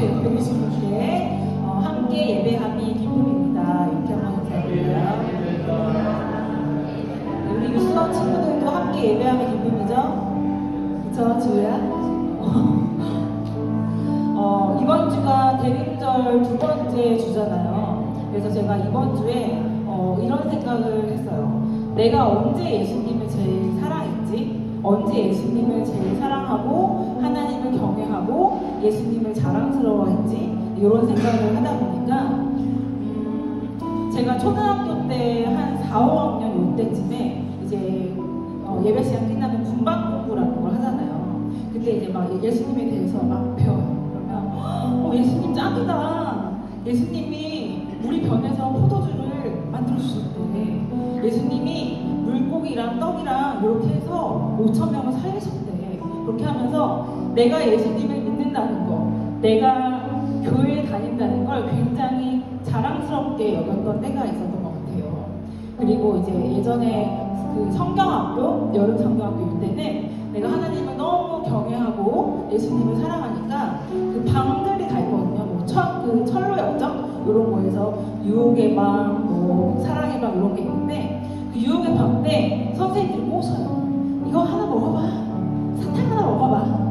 여기 계신 분께 함께 예배함이 기쁨입니다. 이렇게 한번 인사드려요. 우리 유스원 친구들도 함께 예배함이 기쁨이죠? 그쵸, 지우야? 이번 주가 대림절 두 번째 주잖아요. 그래서 제가 이번 주에 이런 생각을 했어요. 내가 언제 예수님을 제일 사랑했지? 언제 예수님을 제일 사랑하고 하나님을 경외하고 예수님을 자랑스러워했지? 이런 생각을 하다 보니까 제가 초등학교 때 한 4, 5학년 이때쯤에 이제 예배 시간 끝나면 군방 공부라는 걸 하잖아요. 그때 이제 막 예수님에 대해서 막 배워요. 그러면 예수님 짱이다. 예수님이 물이 변해서 포도주를 만들어주셨대. 예수님이 물고기랑 떡이랑 이렇게 해서 5,000명을 살리셨대. 그렇게 하면서 내가 예수님을 믿는다는 거, 내가 교회에 다닌다는 걸 굉장히 자랑스럽게 여겼던 때가 있었던 것 같아요. 그리고 이제 예전에 그 성경학교, 여름 성경학교 때는 내가 하나님을 너무 경외하고 예수님을 사랑하니까 그 방들이 다 있거든요. 뭐 그 철로역정 이런 거에서 유혹의 방, 뭐 사랑의 방 이런 게 있는데 그 유혹의 방 때 선생님들이 꼬셔요. 이거 하나 먹어봐. 사탕 하나 먹어봐.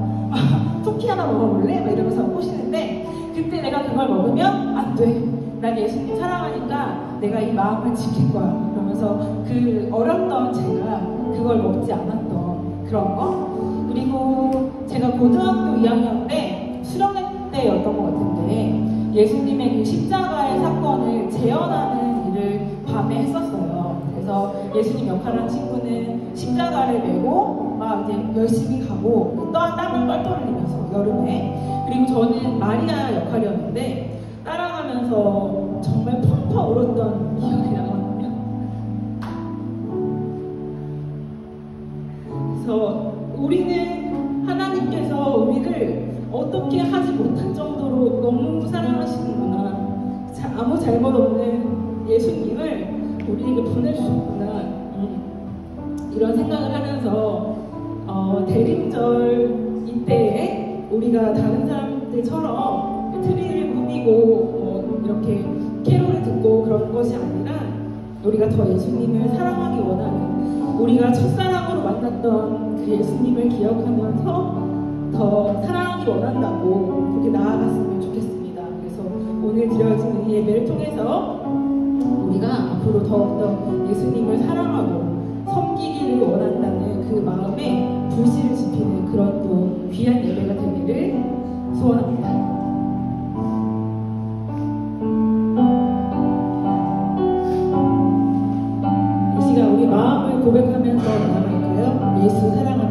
토끼 하나 먹어볼래? 막 이러면서 꼬시는데 그때 내가 그걸 먹으면 안 돼. 난 예수님 사랑하니까 내가 이 마음을 지킬 거야. 그러면서 그 어렸던 제가 그걸 먹지 않았던 그런 거. 그리고 제가 고등학교 2학년 때 수련회 때였던 것 같은데 예수님의 그 십자가의 사건을 재현하는 일을 밤에 했었어요. 그래서 예수님 역할한 친구는 십자가를 메고 막 이제 열심히 가고 땀을 뻘뻘 흘리면서 여름에. 그리고 저는 마리아 역할이었는데 따라가면서 정말 펑펑 울었던 기억이 나거든요. 그래서 우리는 하나님께서 우리를 어떻게 하지 못할 정도로 너무 사랑하시는구나. 아무 잘못 없는 예수님을 우리에게 보내주셨구나. 이런 생각을 하면서 대림절 이때에 우리가 다른 사람들처럼 트리를 꾸미고 이렇게 캐롤을 듣고 그런 것이 아니라 우리가 더 예수님을 사랑하기 원하는, 우리가 첫사랑으로 만났던 그 예수님을 기억하면서 더 사랑하기 원한다고 그렇게 나아갔으면 좋겠습니다. 그래서 오늘 드려지는 이 예배를 통해서 우리가 앞으로 더욱더 예수님을 사랑하고 섬기기를 원한다는 그 마음에 불씨를 지피는 그런 또 귀한 예배가 되기를 소원합니다. 이 시간 우리 마음을 고백하면서 나아갈까요? 예수 사랑합니다.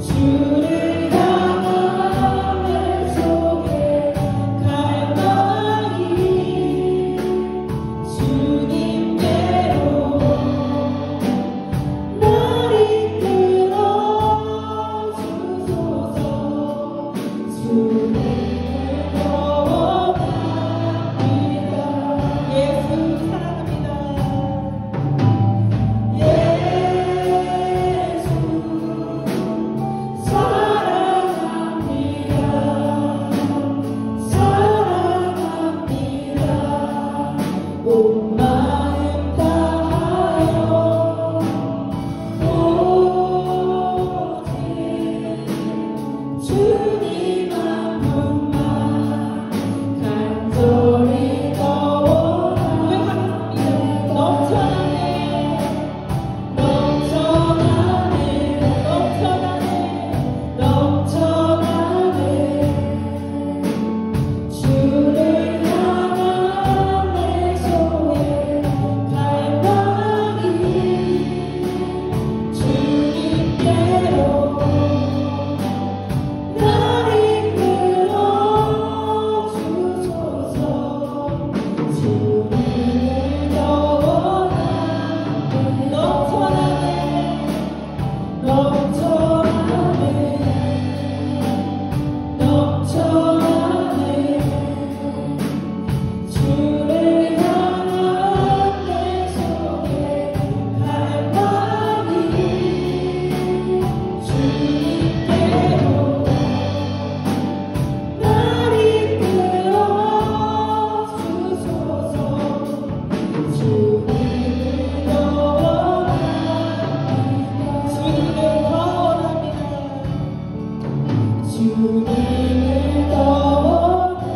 주를 향하는 속에 주님을 떠나리라.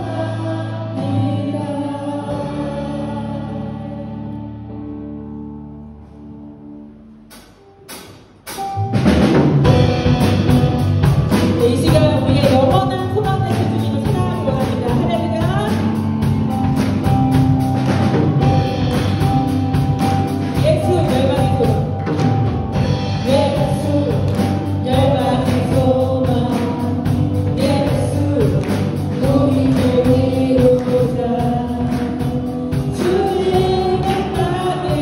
이 시간 우리의 영원한 소망 되신 주님을 찬양하기 원합니다. 할렐루야. 예수 열방의 소망, 예수 열방의 소망, 예수 우리를 이루자. 주님의 땅에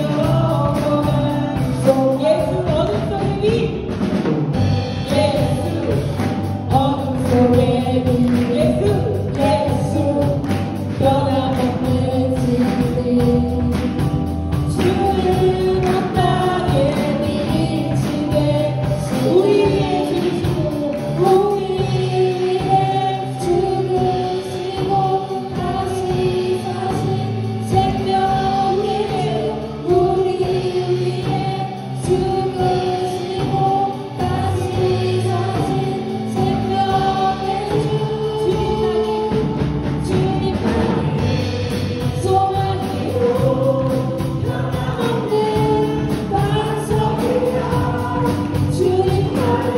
영원한 소망. 예수 어둠 속의 빛, 예수 어둠 속의 빛, 예수 예수 변함없는 진리. 주는 땅에 미치게 우리 위해 죽으시고 우리 위해 죽으시고 다시 사신 생명의 주. 우리 위해 죽으시고 다시 사신 생명의 주. 주님 나의 소망이요 변함없는 반석이야. 주님 나의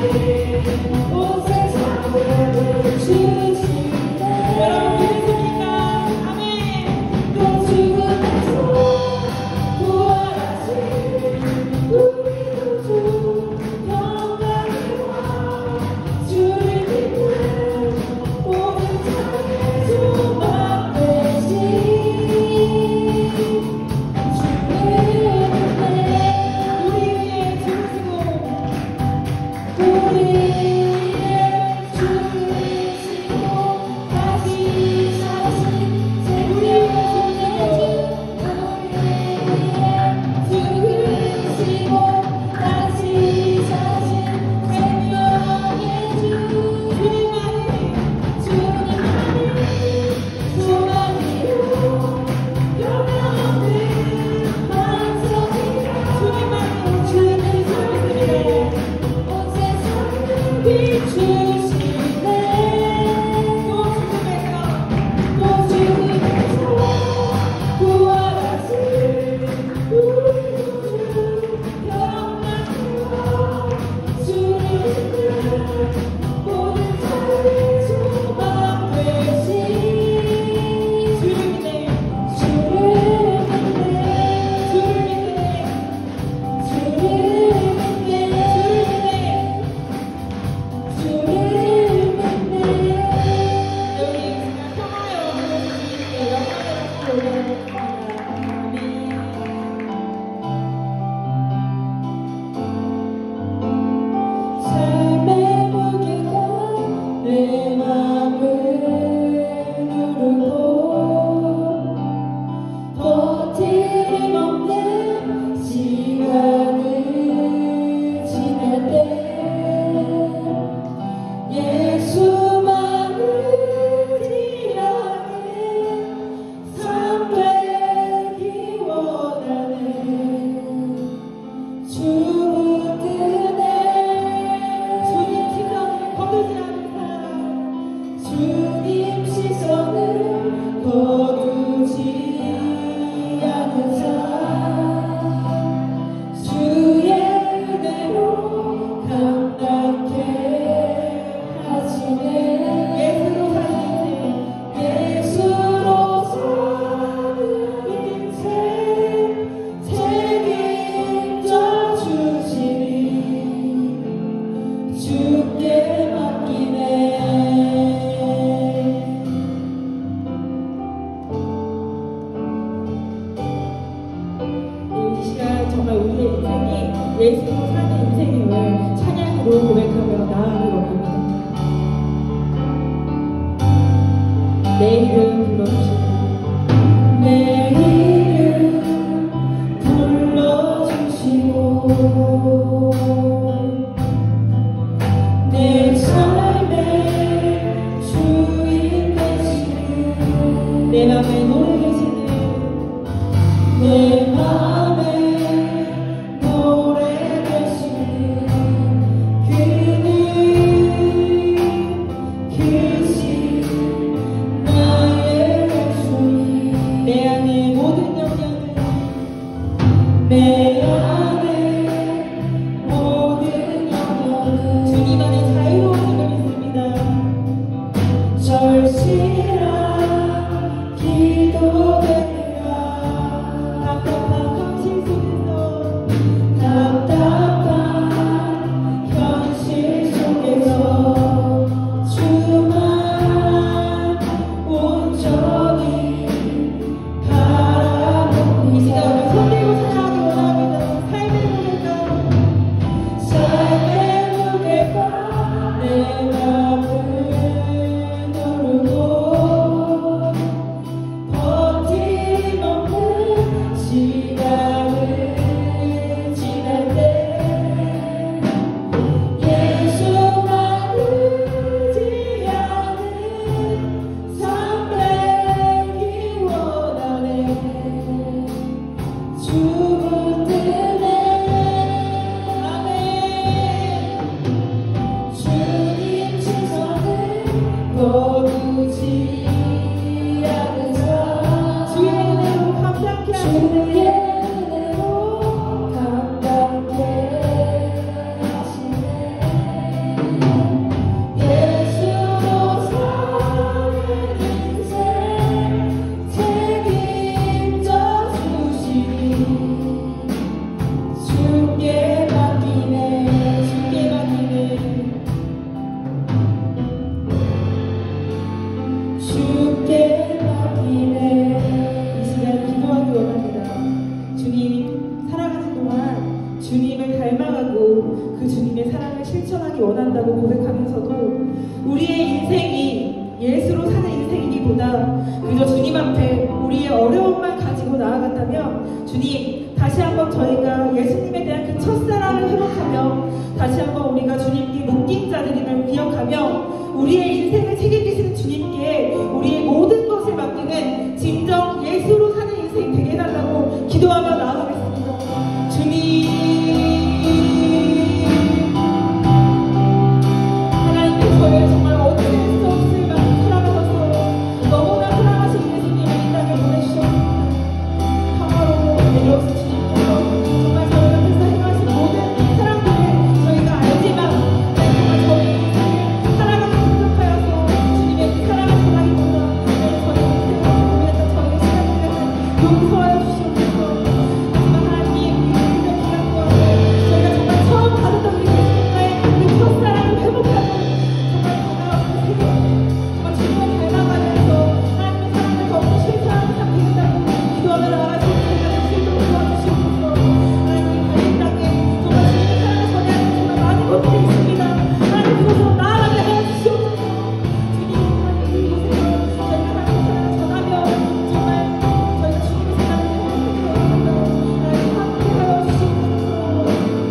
온 세상을 주시네. 여러분 믿으십니까? 아멘. 또 죽음에서 부활하신 우리 구주 영광이와 주를 믿는 모든 자의 소망 되신 우리 위해 죽으시고 우리 위해 죽으시고 다시 사신 생명의 주. 우리 위해 죽으시고 다시 사신 생명의 주. 주님만이 소망이요 변함없는 반석이라. 주님만이 온 세상을 비추시네. 또 죽음에서 부활하신 우리 구주 영광이와 주를 믿는 모든 자의 소망 되신 주를 믿네. 주를 믿네. 주를 믿네. 주를 믿네. 주를 믿네. 여기 평화의 왕으로 주님께 영광의 박수 올려드립니다. 아멘. 삶의 무게가 내 맘을 누르고 버팀 없는 시간을 지낼 때 예수만을 위하여 삶 되기 원하네. 주 붙드네. 주님 시선을 거두지 않는 사람, 주님 시선을 거두지 않는 사람, 주의 은혜로 감당케 하시네. 예수로 사는 인생 책임져 주시니 주께 맡기네. 이 시간 정말 우리의 인생이 예수로 사는 인생임을 찬양으로 고백하며 나아가기 원합니다. 내 이름 불러주시고 내 이름 불러주시고 내 삶의 주인 되시는 내 맘에 노래 되시는 내 맘에 노래 되시는 그는 실천하기 원한다고 고백하면서도 우리의 인생이 예수로 사는 인생이기보다 그저 주님 앞에 우리의 어려움만 가지고 나아간다면 주님, 다시 한번 저희가 예수님에 대한 그 첫사랑을 회복하며 다시 한번 우리가 주님께 묶인 자들임을 기억하며 우리의 인생을 책임지시는 주님께 우리의 모든 것을 맡기는 진정 예수로 사는 인생 되게 해달라고 기도하며 나아가겠습니다. 주님, 하나님께 저희를 정말 어떻게 할 수 없을 만큼 사랑하셔서 너무나 사랑하시는 예수님을 이 땅에 보내주셨습니다. 평화로 내려오신 주님께서 정말 저희 앞에서 행하신 모든 사랑들을 저희가 알지만 정말 저희 인생을 사랑하게 생각하여서 주님의 그 사랑을 전하기보다 저희 인생을 보냈던 저희의 시간들을 용서하여 주시옵소서. 하지만 하나님, 우리의 귀한 구원을 저희가 정말 처음 받았던 우리 예수님과의 그 첫사랑을 회복하는 정말 주님을 닮아가면서 하나님의 사랑을 더욱 실천하는 삶 되겠다고 기도하며 나아가시는 저희가 될수 있도록 도와주시옵소서. 하나님, 이 땅에 정말 주님의 사랑을 전하는 정말 많은 곳들이 있습니다. 하나님, 그곳으로 나아가게 하여 주시옵소서. 주님, 하나님, 이곳에서 저희가 하나님의 사랑을 전하며 정말 저희가 주님의 사랑을 회복하게 하여 함께 하여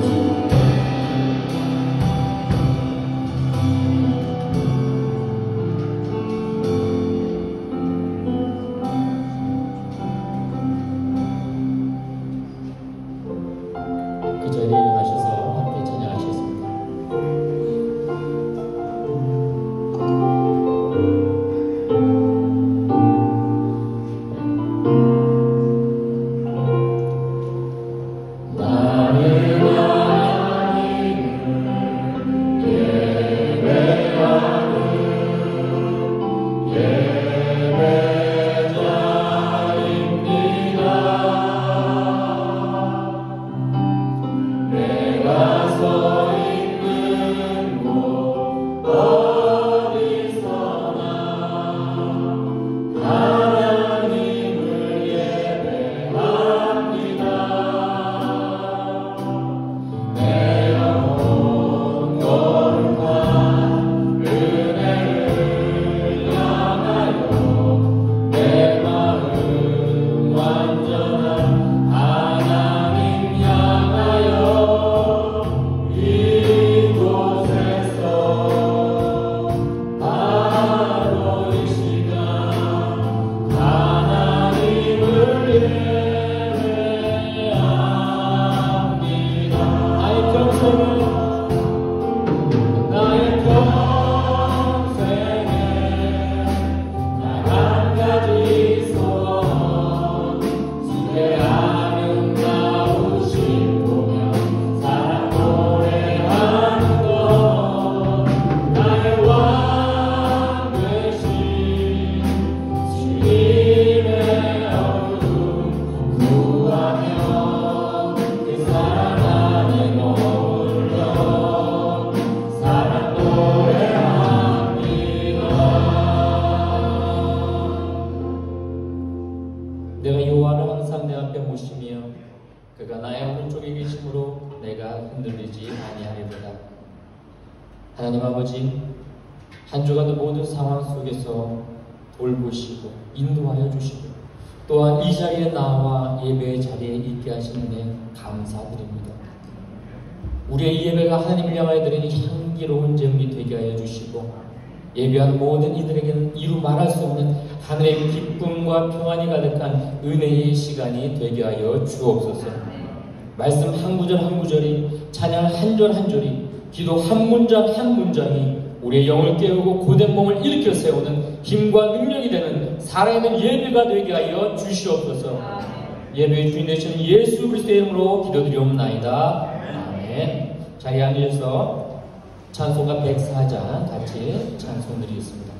주시옵소서. 그 자리에 일어나셔서 함께 찬양하시겠습니다. 내가 여호와를 항상 내 앞에 모시며 그가 나의 오른쪽에 계심으로 내가 흔들리지 아니하리로다. 하나님 아버지, 한 주간의 모든 상황 속에서 돌보시고 인도하여 주시고 또한 이 자리에 나와 예배의 자리에 있게 하시는 데 감사드립니다. 우리의 예배가 하나님을 향하여 드리는 향기로운 제물이 되게 하여 주시고 예배한 모든 이들에게는 이루 말할 수 없는 하늘의 기쁨과 평안이 가득한 은혜의 시간이 되게 하여 주옵소서. 말씀 한 구절 한 구절이, 찬양 한 절 한 절이, 기도 한 문장 한 문장이 우리의 영을 깨우고 고된 몸을 일으켜 세우는 힘과 능력이 되는 살아있는 예배가 되게 하여 주시옵소서. 예배의 주인 되시는 예수 그리스도의 이름으로 기도드리옵나이다. 아멘. 자리에 앉으셔서 찬송가 104장 같이 찬송 드리겠습니다.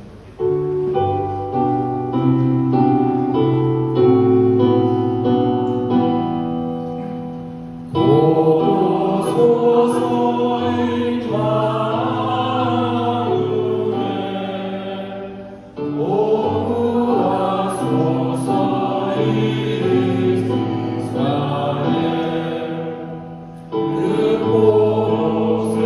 그 곳에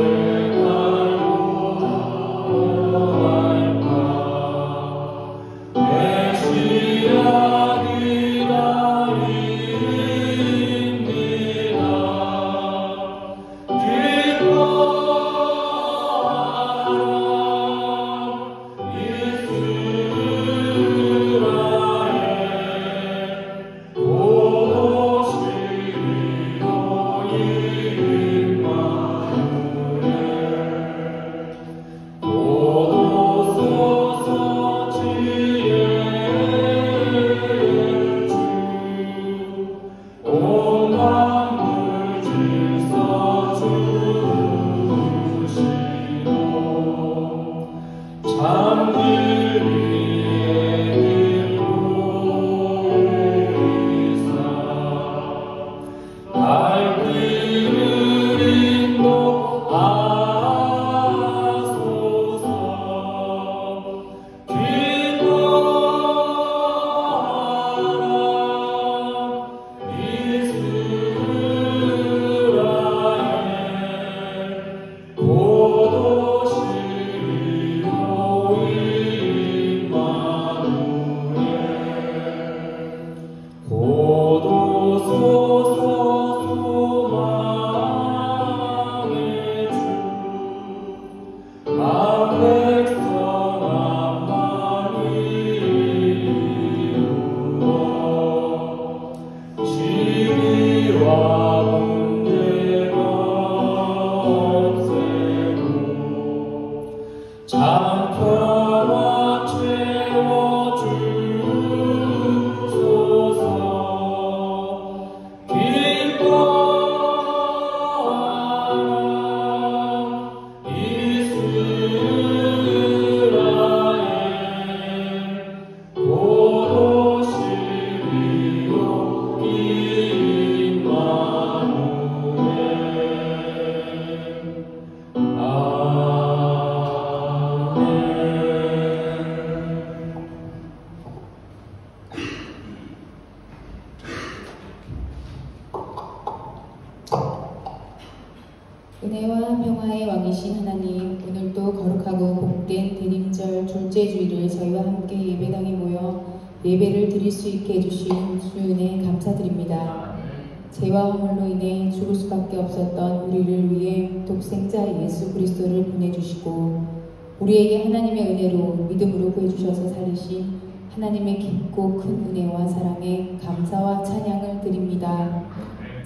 둘째 주일을 저희와 함께 예배당에 모여 예배를 드릴 수 있게 해주신 주 은혜 감사드립니다. 죄와 허물로 인해 죽을 수밖에 없었던 우리를 위해 독생자 예수 그리스도를 보내주시고 우리에게 하나님의 은혜로 믿음으로 구해주셔서 살리신 하나님의 깊고 큰 은혜와 사랑에 감사와 찬양을 드립니다.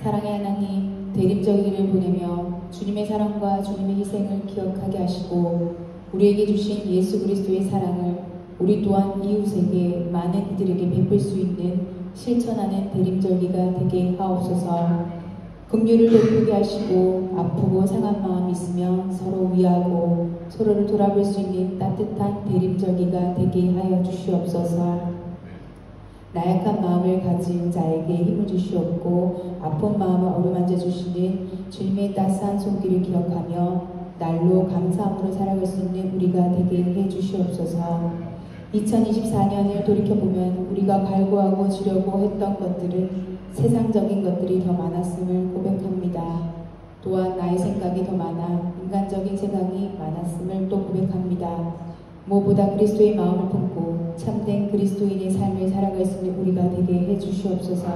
사랑의 하나님, 대림절기를 보내며 주님의 사랑과 주님의 희생을 기억하게 하시고 우리에게 주신 예수 그리스도의 사랑을 우리 또한 이웃에게 많은 이들에게 베풀 수 있는 실천하는 대림절기가 되게 하옵소서. 긍휼을 베풀게 하시고 아프고 상한 마음이 있으면 서로 위하고 서로를 돌아볼 수 있는 따뜻한 대림절기가 되게 하여 주시옵소서. 나약한 마음을 가진 자에게 힘을 주시옵고 아픈 마음을 어루만져 주시는 주님의 따스한 손길을 기억하며 날로 감사함으로 살아갈 수 있는 우리가 되게 해 주시옵소서. 2024년을 돌이켜보면 우리가 갈구하고 주려고 했던 것들은 세상적인 것들이 더 많았음을 고백합니다. 또한 나의 생각이 더 많아 인간적인 생각이 많았음을 또 고백합니다. 무엇보다 그리스도의 마음을 품고 참된 그리스도인의 삶을 살아갈 수 있는 우리가 되게 해 주시옵소서.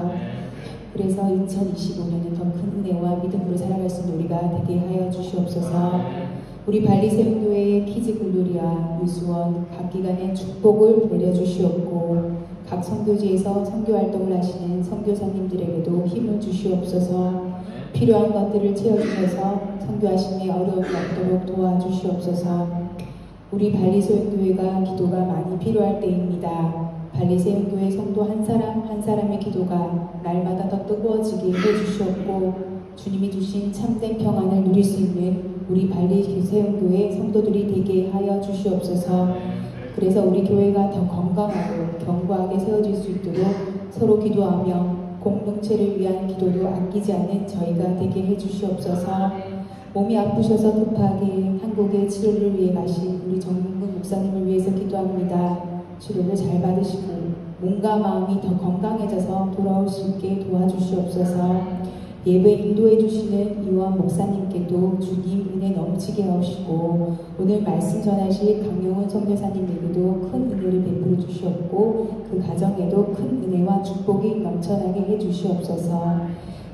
그래서 2025년은 더 큰 은혜와 믿음으로 살아갈 수 있는 우리가 되게 하여 주시옵소서. 우리 발리세운교회의 키즈 글로리아, 유수원 각 기관의 축복을 내려주시옵고 각 선교지에서 선교활동을 하시는 선교사님들에게도 힘을 주시옵소서. 필요한 것들을 채워주셔서 선교하심에 어려움이 없도록 도와주시옵소서. 우리 발리세운교회가 기도가 많이 필요할 때입니다. 발리세운교회 성도 한 사람 한 사람의 기도가 날마다 더 뜨거워지게 해주시옵고 주님이 주신 참된 평안을 누릴 수 있는 우리 발리세운교회 성도들이 되게 하여 주시옵소서. 그래서 우리 교회가 더 건강하고 견고하게 세워질 수 있도록 서로 기도하며 공동체를 위한 기도도 아끼지 않는 저희가 되게 해주시옵소서. 몸이 아프셔서 급하게 한국의 치료를 위해 가신 우리 정문근 목사님을 위해서 기도합니다. 치료를 잘 받으시고 몸과 마음이 더 건강해져서 돌아올 수 있게 도와주시옵소서. 예배 인도해 주시는 이원 목사님께도 주님 은혜 넘치게 하시고 오늘 말씀 전하실 강용훈 선교사님에게도 큰 은혜를 베풀어 주시옵고 그 가정에도 큰 은혜와 축복이 넘쳐나게 해 주시옵소서.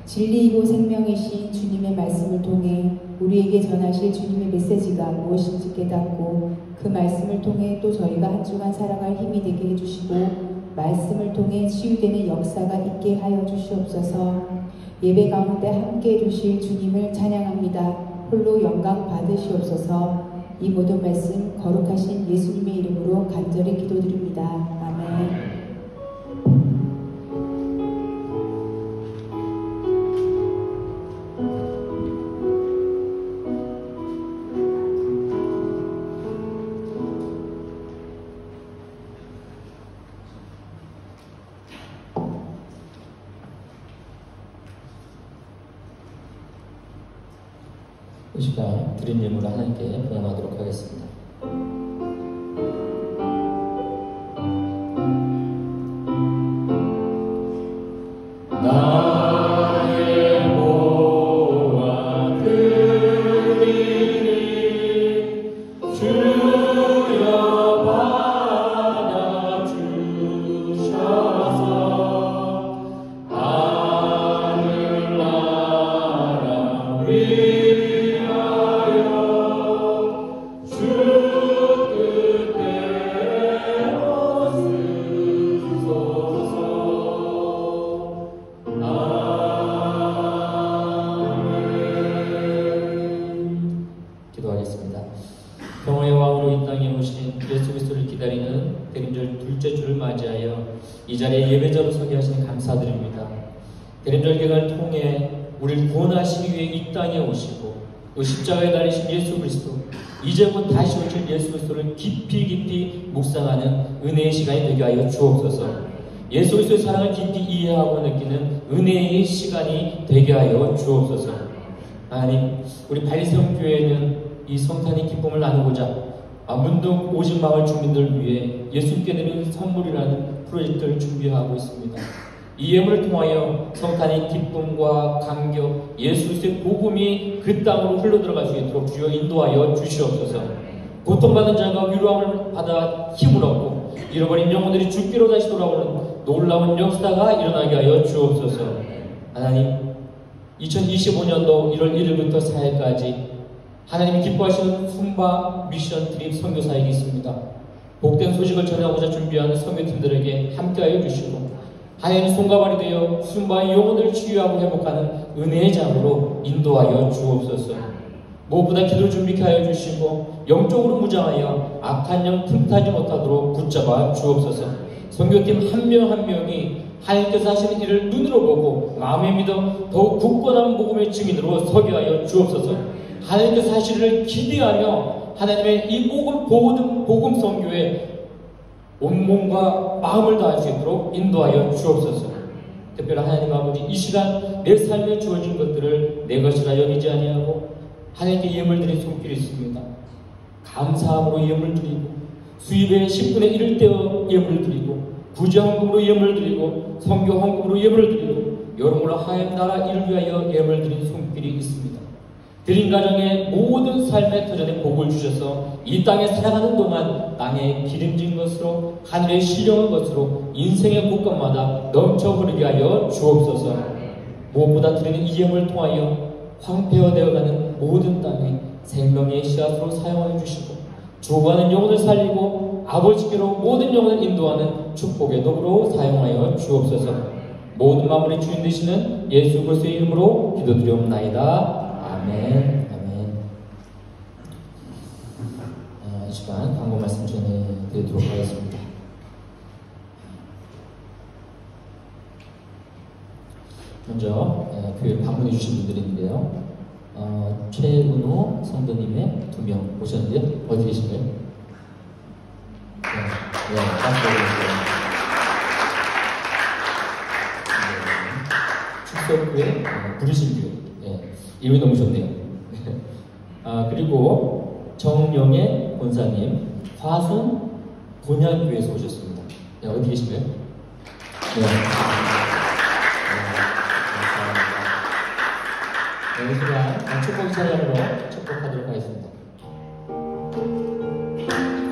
진리이고 생명이신 주님의 말씀을 통해 우리에게 전하실 주님의 메시지가 무엇인지 깨닫고 그 말씀을 통해 또 저희가 한 주간 살아갈 힘이 되게 해주시고 말씀을 통해 치유되는 역사가 있게 하여 주시옵소서. 예배 가운데 함께 해주실 주님을 찬양합니다. 홀로 영광 받으시옵소서. 이 모든 말씀 거룩하신 예수님의 이름으로 간절히 기도드립니다. 아멘. 이 시간 드린 예물을 하나님께 봉헌하도록 하겠습니다. 나의 모아 드리니 주여 받아주셔서 하늘나라 기도하겠습니다. 평화의 왕으로 이 땅에 오신 예수 그리스도를 기다리는 대림절 둘째 주를 맞이하여 이 자리에 예배자로 서게 하시니 감사드립니다. 대림절 기간을 통해 우리를 구원하시기 위해 이 땅에 오시고 또 십자가에 달리신 예수 그리스도, 이제 곧 다시 오실 예수 그리스도를 깊이 묵상하는 은혜의 시간이 되게 하여 주옵소서. 예수 그리스도의 사랑을 깊이 이해하고 느끼는 은혜의 시간이 되게 하여 주옵소서. 하나님, 우리 발리세움 교회는 이 성탄의 기쁨을 나누고자 문득 오직 마을 주민들을 위해 예수님께 드리는 선물이라는 프로젝트를 준비하고 있습니다. 이 예물을 통하여 성탄의 기쁨과 감격, 예수 그리스도의 복음이 그 땅으로 흘러들어갈 수 있도록 주여 인도하여 주시옵소서. 고통받는 자가 위로함을 받아 힘을 얻고 잃어버린 영혼들이 죽기로 다시 돌아오는 놀라운 역사가 일어나게 하여 주옵소서. 하나님, 2025년도 1월 1일부터 4일까지 하나님이 기뻐하시는 숨바 미션 드림 선교사에게 있습니다. 복된 소식을 전하고자 준비하는 선교팀들에게 함께하여 주시고 하나님 손과 발이 되어 숨바의 영혼을 치유하고 회복하는 은혜의 장으로 인도하여 주옵소서. 무엇보다 기도를 준비케 하여 주시고 영적으로 무장하여 악한 영 틈타지 못하도록 붙잡아 주옵소서. 선교팀 한 명 한 명이 하나님께서 하시는 일을 눈으로 보고 마음에 믿어 더욱 굳건한 복음의 증인으로 서게 하여 주옵소서. 하나님께서 하실 일을 기대하며 하나님의 이 복음 선교에 온몸과 마음을 다할 수 있도록 인도하여 주옵소서. 특별히 하나님 아버지, 이 시간 내 삶에 주어진 것들을 내 것이라 여기지 아니하고 하나님께 예물 드린 손길이 있습니다. 감사함으로 예물 드리고 수입의 10분의 1을 떼어 예물 드리고 부자 헌금으로 예물 드리고 선교 헌금으로 예물 드리고 여러모로 하나님 나라 일을 위하여 예물 드린 손길이 있습니다. 드린 가정의 모든 삶의 터전에 복을 주셔서 이 땅에 살아가는 동안 땅에 기름진 것으로 하늘에 신령한 것으로 인생의 곳간마다 넘쳐 흐르게 하여 주옵소서. 무엇보다 드리는 이 예물을 통하여 황폐화되어가는 모든 땅에 생명의 씨앗으로 사용하여 주시고 죽어가는 영혼을 살리고 아버지께로 모든 영혼을 인도하는 축복의 도구로 사용하여 주옵소서. 모든 만물의 주인 되시는 예수 그리스도의 이름으로 기도드리옵나이다. 아멘. 아멘. 이 시간 광고 말씀 전해드리도록 하겠습니다. 먼저 교회 방문해 주신 분들이 있는데요. 최은호 성도님의 2명 오셨는데요. 어디 계신가요? 네, 축소교회 부르신 교회. 이름이 너무 좋네요. 그리고 정영애 권사님 화순 본향교회에서 오셨습니다. 네, 어디 계신가요? 네. 이 시간 축복 찬양으로 축복하도록 하겠습니다.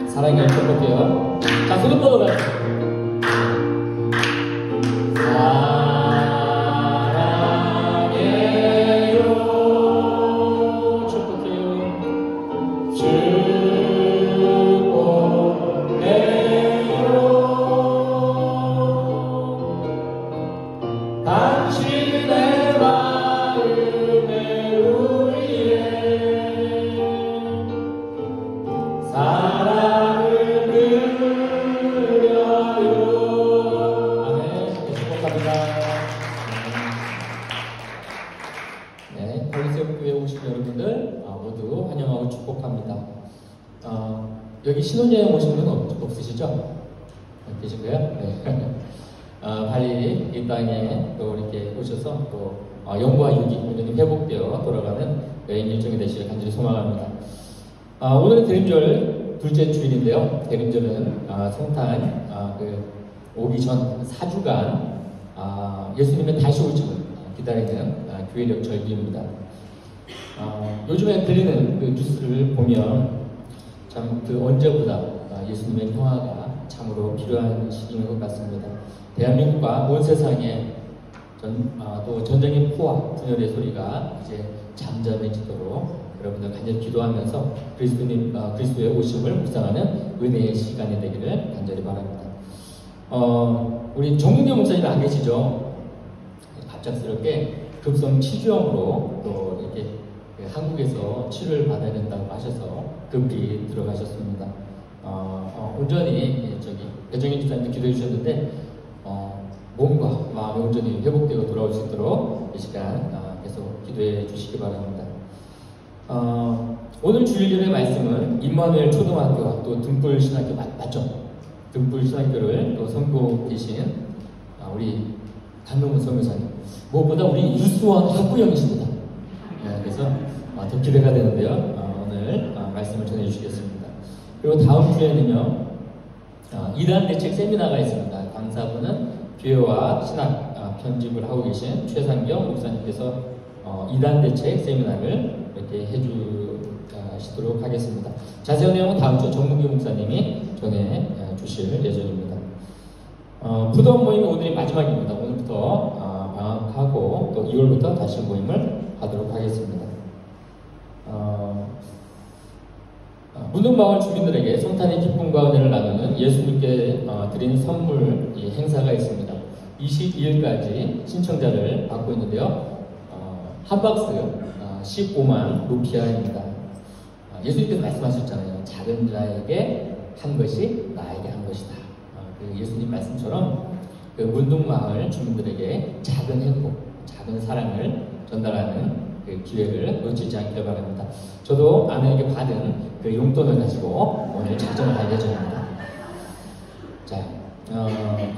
사랑의 축복해요. 자, 손을 뻗어봐요. 여기 신혼여행 오신 분 없으시죠? 계신가요? 네. 빨리 이 땅에 또 이렇게 오셔서 또 영과 유기 온전히 회복되어 돌아가는 여행 일정이 되시길 간절히 소망합니다. 오늘은 대림절 둘째 주일인데요. 대림절은 성탄 오기 전 4주간 예수님의 다시 오심을 기다리는 교회력 절기입니다. 요즘에 들리는 그 뉴스를 보면 참 그 언제보다 예수님의 평화가 참으로 필요한 시기인 것 같습니다. 대한민국과 온 세상에 또 전쟁의 포화, 분열의 소리가 이제 잠잠해지도록 여러분들 간절히 기도하면서 그리스도의 오심을 묵상하는 은혜의 시간이 되기를 간절히 바랍니다. 우리 정문경 목사님 안 계시죠? 갑작스럽게 급성 치주염으로 또 이렇게 한국에서 치료를 받아야 된다고 하셔서 급히 들어가셨습니다. 온전히 배정인 집사님도 기도해 주셨는데 몸과 마음이 온전히 회복되고 돌아올 수 있도록 이 시간 계속 기도해 주시기 바랍니다. 오늘 주일절의 말씀은 임마누엘 초등학교와 또 등불 신학교 맞죠? 등불 신학교를 또 선고 계신 우리 강동문 선교사님, 무엇보다 우리 유수원 학부형이십니다. 그래서 더 기대가 되는데요. 오늘 말씀을 전해주시겠습니다. 그리고 다음 주에는요, 이단 대책 세미나가 있습니다. 강사분은 교회와 신학 편집을 하고 계신 최상경 목사님께서 이단 대책 세미나를 이렇게 하시도록 하겠습니다. 자세한 내용은 다음 주 정문규 목사님이 전해 주실 예정입니다. 푸드업 모임이 오늘이 마지막입니다. 오늘부터 방학하고 또 2월부터 다시 모임을 하도록 하겠습니다. 문둥마을 주민들에게 성탄의 기쁨과 은혜를 나누는 예수님께 드린 선물 행사가 있습니다. 22일까지 신청자를 받고 있는데요. 한 박스 15만 루피아입니다. 예수님께서 말씀하셨잖아요. 작은 자에게 한 것이 나에게 한 것이다. 그 예수님 말씀처럼 그 문둥마을 주민들에게 작은 행복, 작은 사랑을 전달하는 그 기회를 놓치지 않길 바랍니다. 저도 아내에게 받은 그 용돈을 가지고 오늘 작정을 할 예정입니다. 자,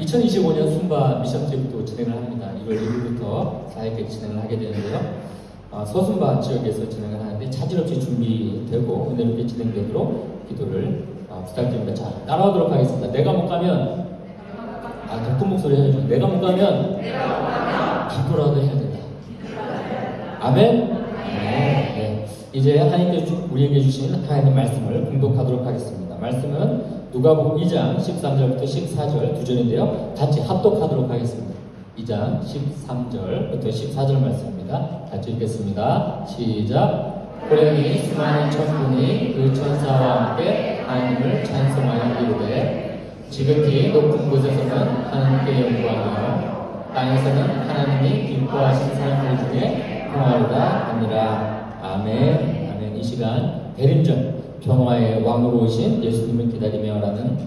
2025년 순바 미션 트립도 진행을 합니다. 1월 1일부터 4일까지 진행을 하게 되는데요. 서순바 지역에서 진행을 하는데 차질 없이 준비되고 은혜롭게 진행되도록 기도를 부탁드립니다. 자, 따라오도록 하겠습니다. 내가 못 가면 더 큰 목소리 해야죠. 내가 못 가면 기도라도 해야 된다. 아멘? 네. 이제 하나님께서 우리에게 주신 하나님의 말씀을 공독하도록 하겠습니다. 말씀은 누가복음 2장 13절부터 14절 두 절인데요. 같이 합독하도록 하겠습니다. 2장 13절부터 14절 말씀입니다. 같이 읽겠습니다. 시작. 호련히 수많은 천군이 그 천사와 함께 하나님을 찬송하여 이르되 지극히 높은 곳에서는 하나님께 영광하며 땅에서는 하나님이 기뻐하신 사람들 중에 평화로다 하니라. 아멘. 아멘. 이 시간 대림절 평화의 왕으로 오신 예수님을 기다리며라는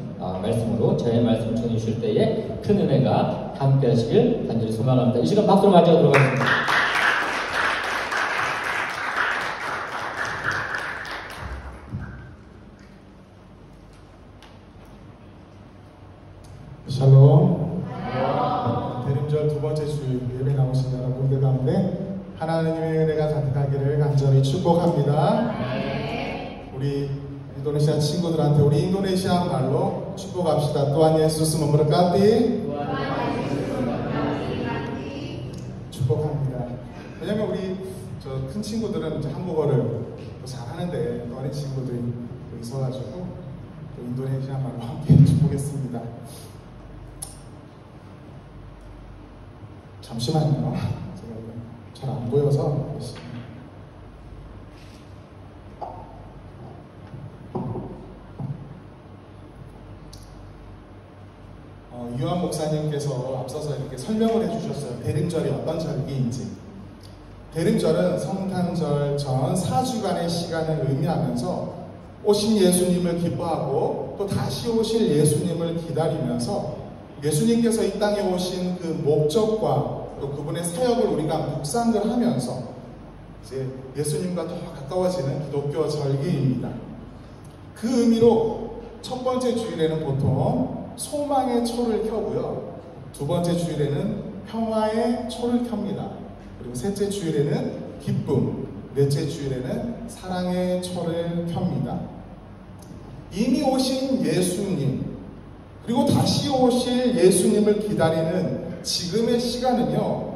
말씀으로 저의 말씀을 전해 주실 때에 큰 은혜가 함께 하시길 간절히 소망합니다. 이 시간 박수로 맞이하도록 하겠습니다. 샬롬. 대림절 두 번째 주 예배 나오신 여러분들 가운데 하나님의 은혜가 가득하기를 간절히 축복합니다. 우리 인도네시아 친구들한테 우리 인도네시아 말로 축복합시다. Tuhan Yesus memberkati. 축복합니다. 왜냐면 우리 저 큰 친구들은 이제 한국어를 잘하는데 또 어린 친구들이 있어가지고 또 인도네시아 말로 함께 축복했습니다. 잠시만요. 제가 잘 안 보여서. 유한 목사님께서 앞서서 이렇게 설명을 해주셨어요. 대림절이 어떤 절기인지. 대림절은 성탄절 전 4주간의 시간을 의미하면서 오신 예수님을 기뻐하고 또 다시 오실 예수님을 기다리면서 예수님께서 이 땅에 오신 그 목적과 또 그분의 사역을 우리가 묵상을 하면서 이제 예수님과 더 가까워지는 기독교 절기입니다. 그 의미로 첫 번째 주일에는 보통 소망의 초를 켜고요. 두 번째 주일에는 평화의 초를 켭니다. 그리고 셋째 주일에는 기쁨, 넷째 주일에는 사랑의 초를 켭니다. 이미 오신 예수님, 그리고 다시 오실 예수님을 기다리는 지금의 시간은요,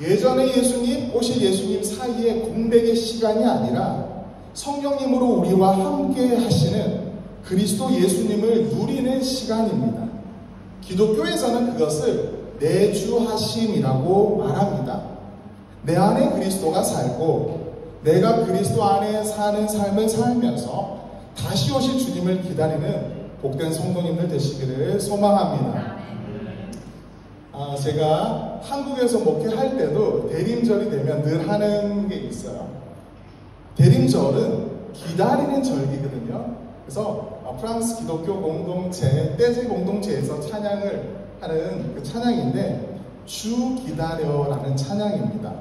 예전의 예수님, 오실 예수님 사이의 공백의 시간이 아니라 성령님으로 우리와 함께 하시는 그리스도 예수님을 누리는 시간입니다. 기독교에서는 그것을 내주하심이라고 말합니다. 내 안에 그리스도가 살고 내가 그리스도 안에 사는 삶을 살면서 다시 오실 주님을 기다리는 복된 성도님들 되시기를 소망합니다. 제가 한국에서 목회할 때도 대림절이 되면 늘 하는 게 있어요. 대림절은 기다리는 절기거든요. 그래서 프랑스 기독교 공동체, 떼제 공동체에서 찬양을 하는 그 찬양인데 주 기다려라는 찬양입니다.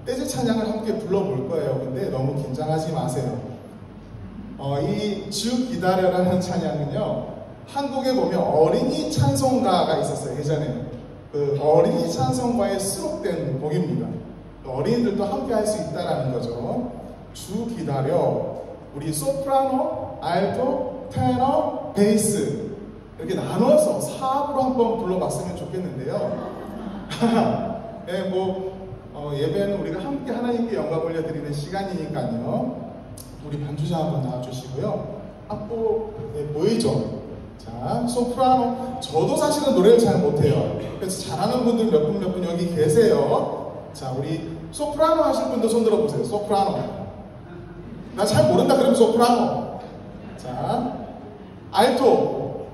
떼제 찬양을 함께 불러볼 거예요. 근데 너무 긴장하지 마세요. 이 주 기다려라는 찬양은요, 한국에 보면 어린이 찬송가가 있었어요. 예전에 그 어린이 찬송가에 수록된 곡입니다. 어린이들도 함께 할 수 있다라는 거죠. 주 기다려. 우리 소프라노, 알토, 테너, 베이스 이렇게 나눠서 사업으로 한번 불러봤으면 좋겠는데요. 네, 예배는 우리가 함께 하나님께 영광 올려드리는 시간이니까요. 우리 반주자 한번 나와주시고요. 악보 보이죠? 자, 소프라노. 저도 사실은 노래를 잘 못해요. 그래서 잘하는 분들 몇 분 여기 계세요. 자, 우리 소프라노 하실 분도 손 들어보세요. 소프라노. 나 잘 모른다 그러면 소프라노. 자, 알토.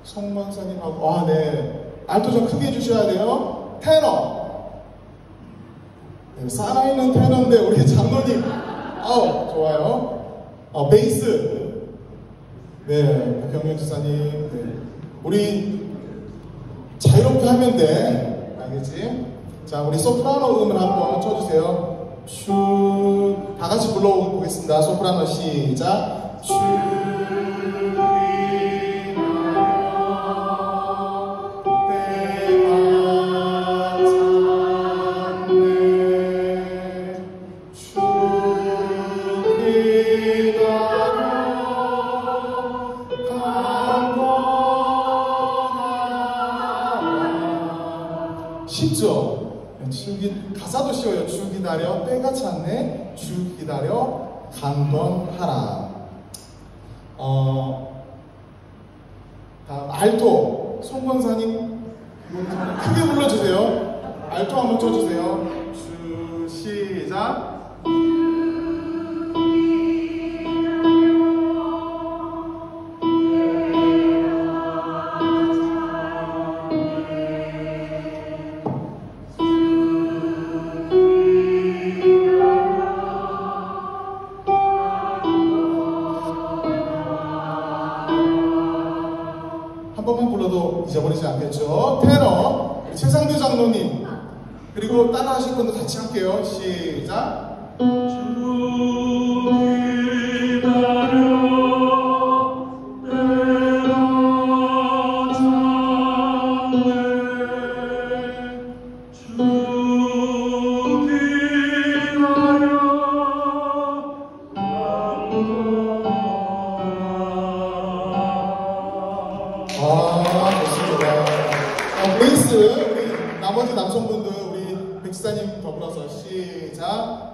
송만사님하고, 네. 알토 좀 크게 해주셔야 돼요. 테너. 네, 살아있는 테너인데, 우리 장로님. 좋아요. 베이스. 네, 박경윤 지사님. 네. 우리 자유롭게 하면 돼. 알겠지? 자, 우리 소프라노 음을 한번 쳐주세요. 다 같이 불러보겠습니다. 소프라노 시작. 쉽죠? 가사도 쉬워요. 주 기다려 때가 찼네. 주 기다려 강건하라. 다음 알토. 송권사님 크게 불러주세요. 알토 한번 쳐주세요. 주 시작. 한 번만 불러도 잊어버리지 않겠죠? 테너, 최상두 장로님, 그리고 따라 하실 분들 같이 할게요. 시작. 좋습니다. 베이스, 우리 나머지 남성분들, 우리 백지사님 더불어서 시작.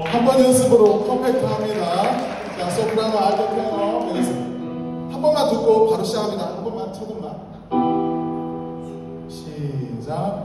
한 번 연습으로 퍼펙트 합니다. 자, 소프라노, 알토, 테너 연습. 한 번만 듣고 바로 시작합니다. 한 번만, 조금만. 시작.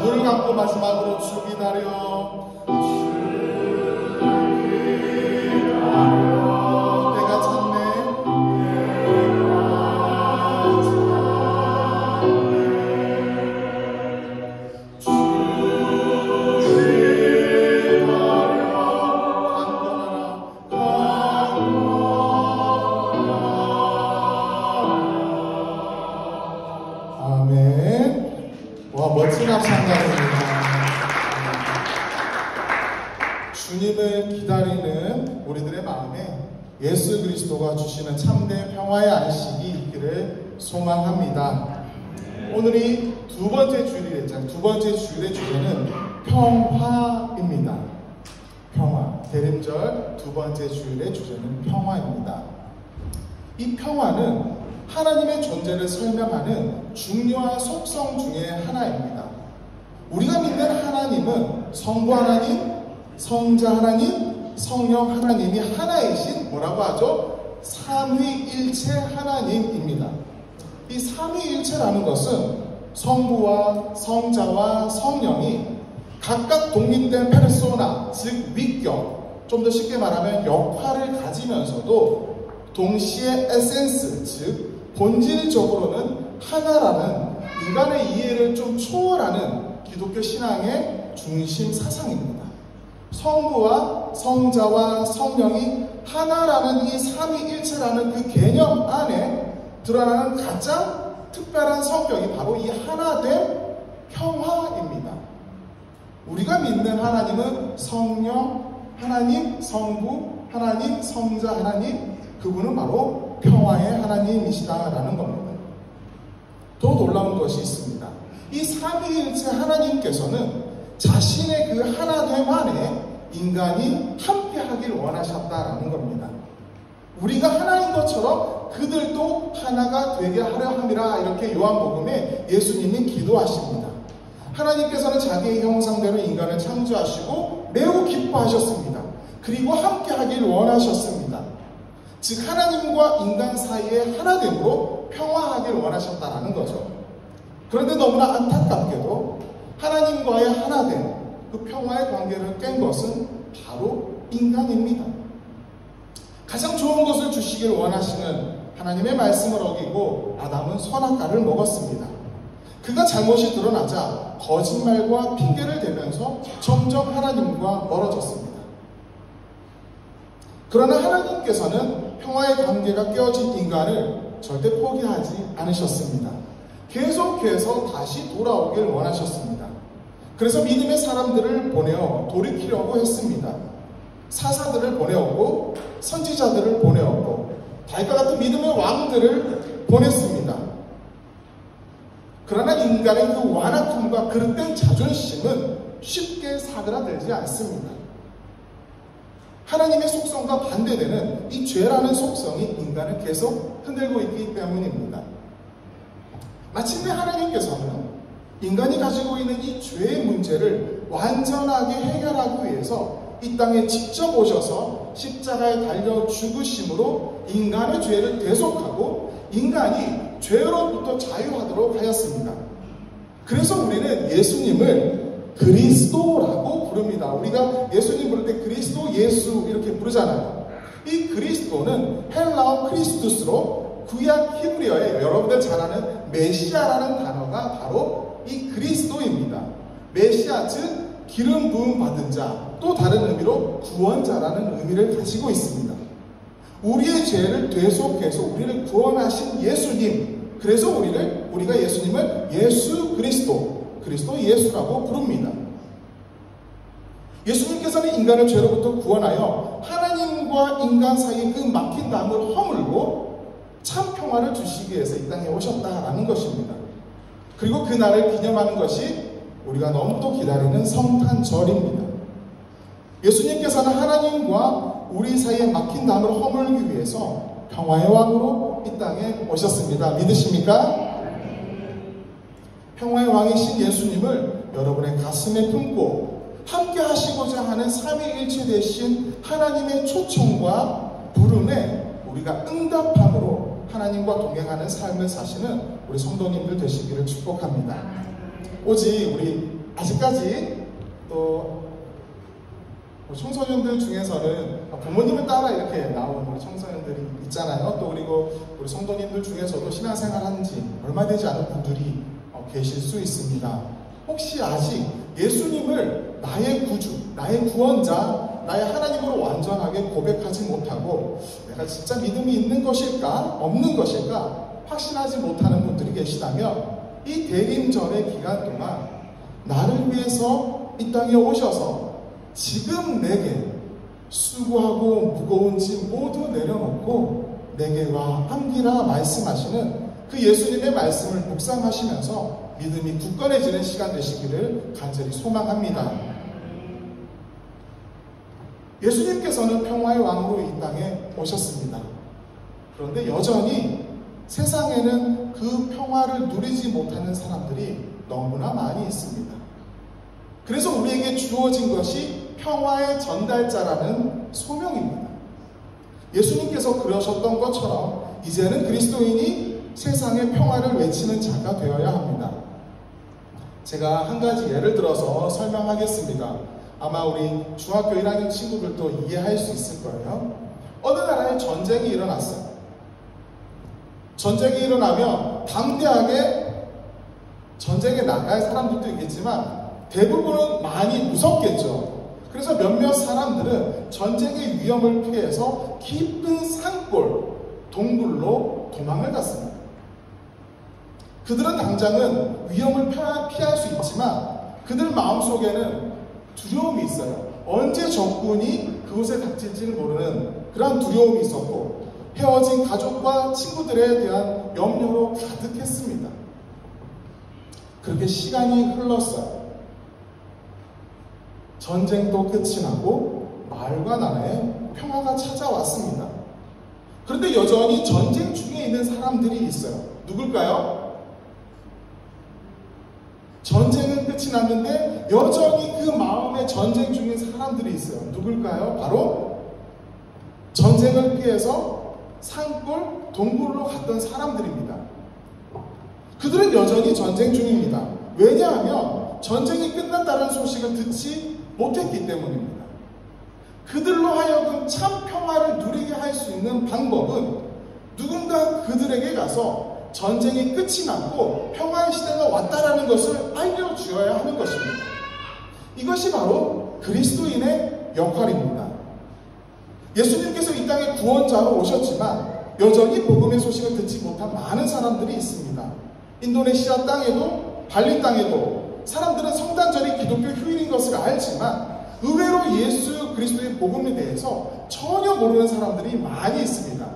눈을 감고 마지막으로 주 기다려. 때가 찼네. 아멘. 와, 멋진 합창단입니다. 주님을 기다리는 우리들의 마음에 예수 그리스도가 주시는 참된 평화의 안식이 있기를 소망합니다. 오늘이 두 번째 주일의 주제는 평화입니다. 평화. 대림절 두 번째 주일의 주제는 평화입니다. 이 평화는 하나님의 존재를 설명하는 중요한 속성 중에 하나입니다. 우리가 믿는 하나님은 성부 하나님, 성자 하나님, 성령 하나님이 하나이신 뭐라고 하죠? 삼위일체 하나님입니다. 이 삼위일체라는 것은 성부와 성자와 성령이 각각 독립된 페르소나, 즉 위격, 좀 더 쉽게 말하면 역할을 가지면서도 동시에 에센스, 즉 본질적으로는 하나라는 인간의 이해를 좀 초월하는 기독교 신앙의 중심 사상입니다. 성부와 성자와 성령이 하나라는 이 삼위일체라는 그 개념 안에 드러나는 가장 특별한 성격이 바로 이 하나된 평화입니다. 우리가 믿는 하나님은 성령, 하나님, 성부, 하나님, 성자, 하나님, 그분은 바로 평화의 하나님이시다라는 겁니다. 더 놀라운 것이 있습니다. 이 삼위일체 하나님께서는 자신의 그 하나됨 안에 인간이 함께하길 원하셨다라는 겁니다. 우리가 하나인 것처럼 그들도 하나가 되게 하려 함이라, 이렇게 요한복음에 예수님이 기도하십니다. 하나님께서는 자기의 형상대로 인간을 창조하시고 매우 기뻐하셨습니다. 그리고 함께하길 원하셨습니다. 즉 하나님과 인간 사이의 하나됨으로 평화하길 원하셨다라는 거죠. 그런데 너무나 안타깝게도 하나님과의 하나됨, 그 평화의 관계를 깬 것은 바로 인간입니다. 가장 좋은 것을 주시길 원하시는 하나님의 말씀을 어기고 아담은 선악과를 먹었습니다. 그가 잘못이 드러나자 거짓말과 핑계를 대면서 점점 하나님과 멀어졌습니다. 그러나 하나님께서는 평화의 관계가 깨어진 인간을 절대 포기하지 않으셨습니다. 계속해서 다시 돌아오길 원하셨습니다. 그래서 믿음의 사람들을 보내어 돌이키려고 했습니다. 사사들을 보내었고 선지자들을 보내었고 다윗과 같은 믿음의 왕들을 보냈습니다. 그러나 인간의 그 완악함과 그릇된 자존심은 쉽게 사그라들지 않습니다. 하나님의 속성과 반대되는 이 죄라는 속성이 인간을 계속 흔들고 있기 때문입니다. 마침내 하나님께서는 인간이 가지고 있는 이 죄의 문제를 완전하게 해결하기 위해서 이 땅에 직접 오셔서 십자가에 달려 죽으심으로 인간의 죄를 대속하고 인간이 죄로부터 자유하도록 하였습니다. 그래서 우리는 예수님을 그리스도라고 부릅니다. 우리가 예수님 부를 때 그리스도, 예수 이렇게 부르잖아요. 이 그리스도는 헬라어 크리스투스로 구약 히브리어에 여러분들 잘 아는 메시아라는 단어가 바로 이 그리스도입니다. 메시아 즉 기름 부음 받은 자, 또 다른 의미로 구원자라는 의미를 가지고 있습니다. 우리의 죄를 대속해서 우리를 구원하신 예수님, 그래서 우리가 예수님을 예수 그리스도, 그리스도 예수라고 부릅니다. 예수님께서는 인간을 죄로부터 구원하여 하나님과 인간 사이의 그 막힌 담을 허물고 참 평화를 주시기 위해서 이 땅에 오셨다라는 것입니다. 그리고 그 날을 기념하는 것이 우리가 너무도 기다리는 성탄절입니다. 예수님께서는 하나님과 우리 사이에 막힌 담을 허물기 위해서 평화의 왕으로 이 땅에 오셨습니다. 믿으십니까? 평화의 왕이신 예수님을 여러분의 가슴에 품고 함께 하시고자 하는 삼위일체 되신 하나님의 초청과 부름에 우리가 응답함으로 하나님과 동행하는 삶을 사시는 우리 성도님들 되시기를 축복합니다. 오직 우리 아직까지 또 청소년들 중에서는 부모님을 따라 이렇게 나온 우리 청소년들이 있잖아요. 또 그리고 우리 성도님들 중에서도 신앙생활 한 지 얼마 되지 않은 분들이 계실 수 있습니다. 혹시 아직 예수님을 나의 구주, 나의 구원자, 나의 하나님으로 완전하게 고백하지 못하고 내가 진짜 믿음이 있는 것일까 없는 것일까 확신하지 못하는 분들이 계시다면 이 대림절의 기간 동안 나를 위해서 이 땅에 오셔서 지금 내게 수고하고 무거운 짐 모두 내려놓고 내게 와 함기라 말씀하시는 그 예수님의 말씀을 묵상하시면서 믿음이 굳건해지는 시간 되시기를 간절히 소망합니다. 예수님께서는 평화의 왕으로 이 땅에 오셨습니다. 그런데 여전히 세상에는 그 평화를 누리지 못하는 사람들이 너무나 많이 있습니다. 그래서 우리에게 주어진 것이 평화의 전달자라는 소명입니다. 예수님께서 그러셨던 것처럼 이제는 그리스도인이 세상의 평화를 외치는 자가 되어야 합니다. 제가 한 가지 예를 들어서 설명하겠습니다. 아마 우리 중학교 1학년 친구들도 이해할 수 있을 거예요. 어느 나라에 전쟁이 일어났어요. 전쟁이 일어나면 당대하게 전쟁에 나갈 사람들도 있겠지만 대부분은 많이 무섭겠죠. 그래서 몇몇 사람들은 전쟁의 위험을 피해서 깊은 산골, 동굴로 도망을 갔습니다. 그들은 당장은 위험을 피할 수 있지만 그들 마음속에는 두려움이 있어요. 언제 적군이 그곳에 닥칠지를 모르는 그러한 두려움이 있었고 헤어진 가족과 친구들에 대한 염려로 가득했습니다. 그렇게 시간이 흘렀어요. 전쟁도 끝이 나고 마을과 나라에 평화가 찾아왔습니다. 그런데 여전히 전쟁 중에 있는 사람들이 있어요. 누굴까요? 전쟁은 끝이 났는데 여전히 그 마음에 전쟁 중인 사람들이 있어요. 누굴까요? 바로 전쟁을 피해서 산골, 동굴로 갔던 사람들입니다. 그들은 여전히 전쟁 중입니다. 왜냐하면 전쟁이 끝났다는 소식을 듣지 못했기 때문입니다. 그들로 하여금 참 평화를 누리게 할 수 있는 방법은 누군가 그들에게 가서 전쟁이 끝이 났고 평화의 시대가 왔다라는 것을 알려주어야 하는 것입니다. 이것이 바로 그리스도인의 역할입니다. 예수님께서 이 땅에 구원자로 오셨지만 여전히 복음의 소식을 듣지 못한 많은 사람들이 있습니다. 인도네시아 땅에도 발리 땅에도 사람들은 성탄절이 기독교 휴일인 것을 알지만 의외로 예수 그리스도의 복음에 대해서 전혀 모르는 사람들이 많이 있습니다.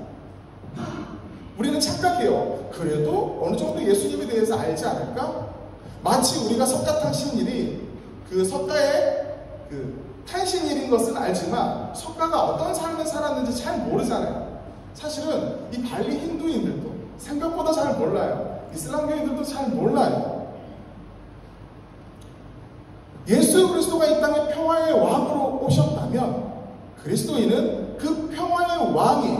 우리는 착각해요. 그래도 어느 정도 예수님에 대해서 알지 않을까? 마치 우리가 석가탕신일이 그 석가의 탄신일인 것은 알지만 석가가 어떤 삶을 살았는지 잘 모르잖아요. 사실은 이 발리 힌두인들도 생각보다 잘 몰라요. 이슬람교인들도 잘 몰라요. 예수 그리스도가 이 땅에 평화의 왕으로 오셨다면 그리스도인은 그 평화의 왕이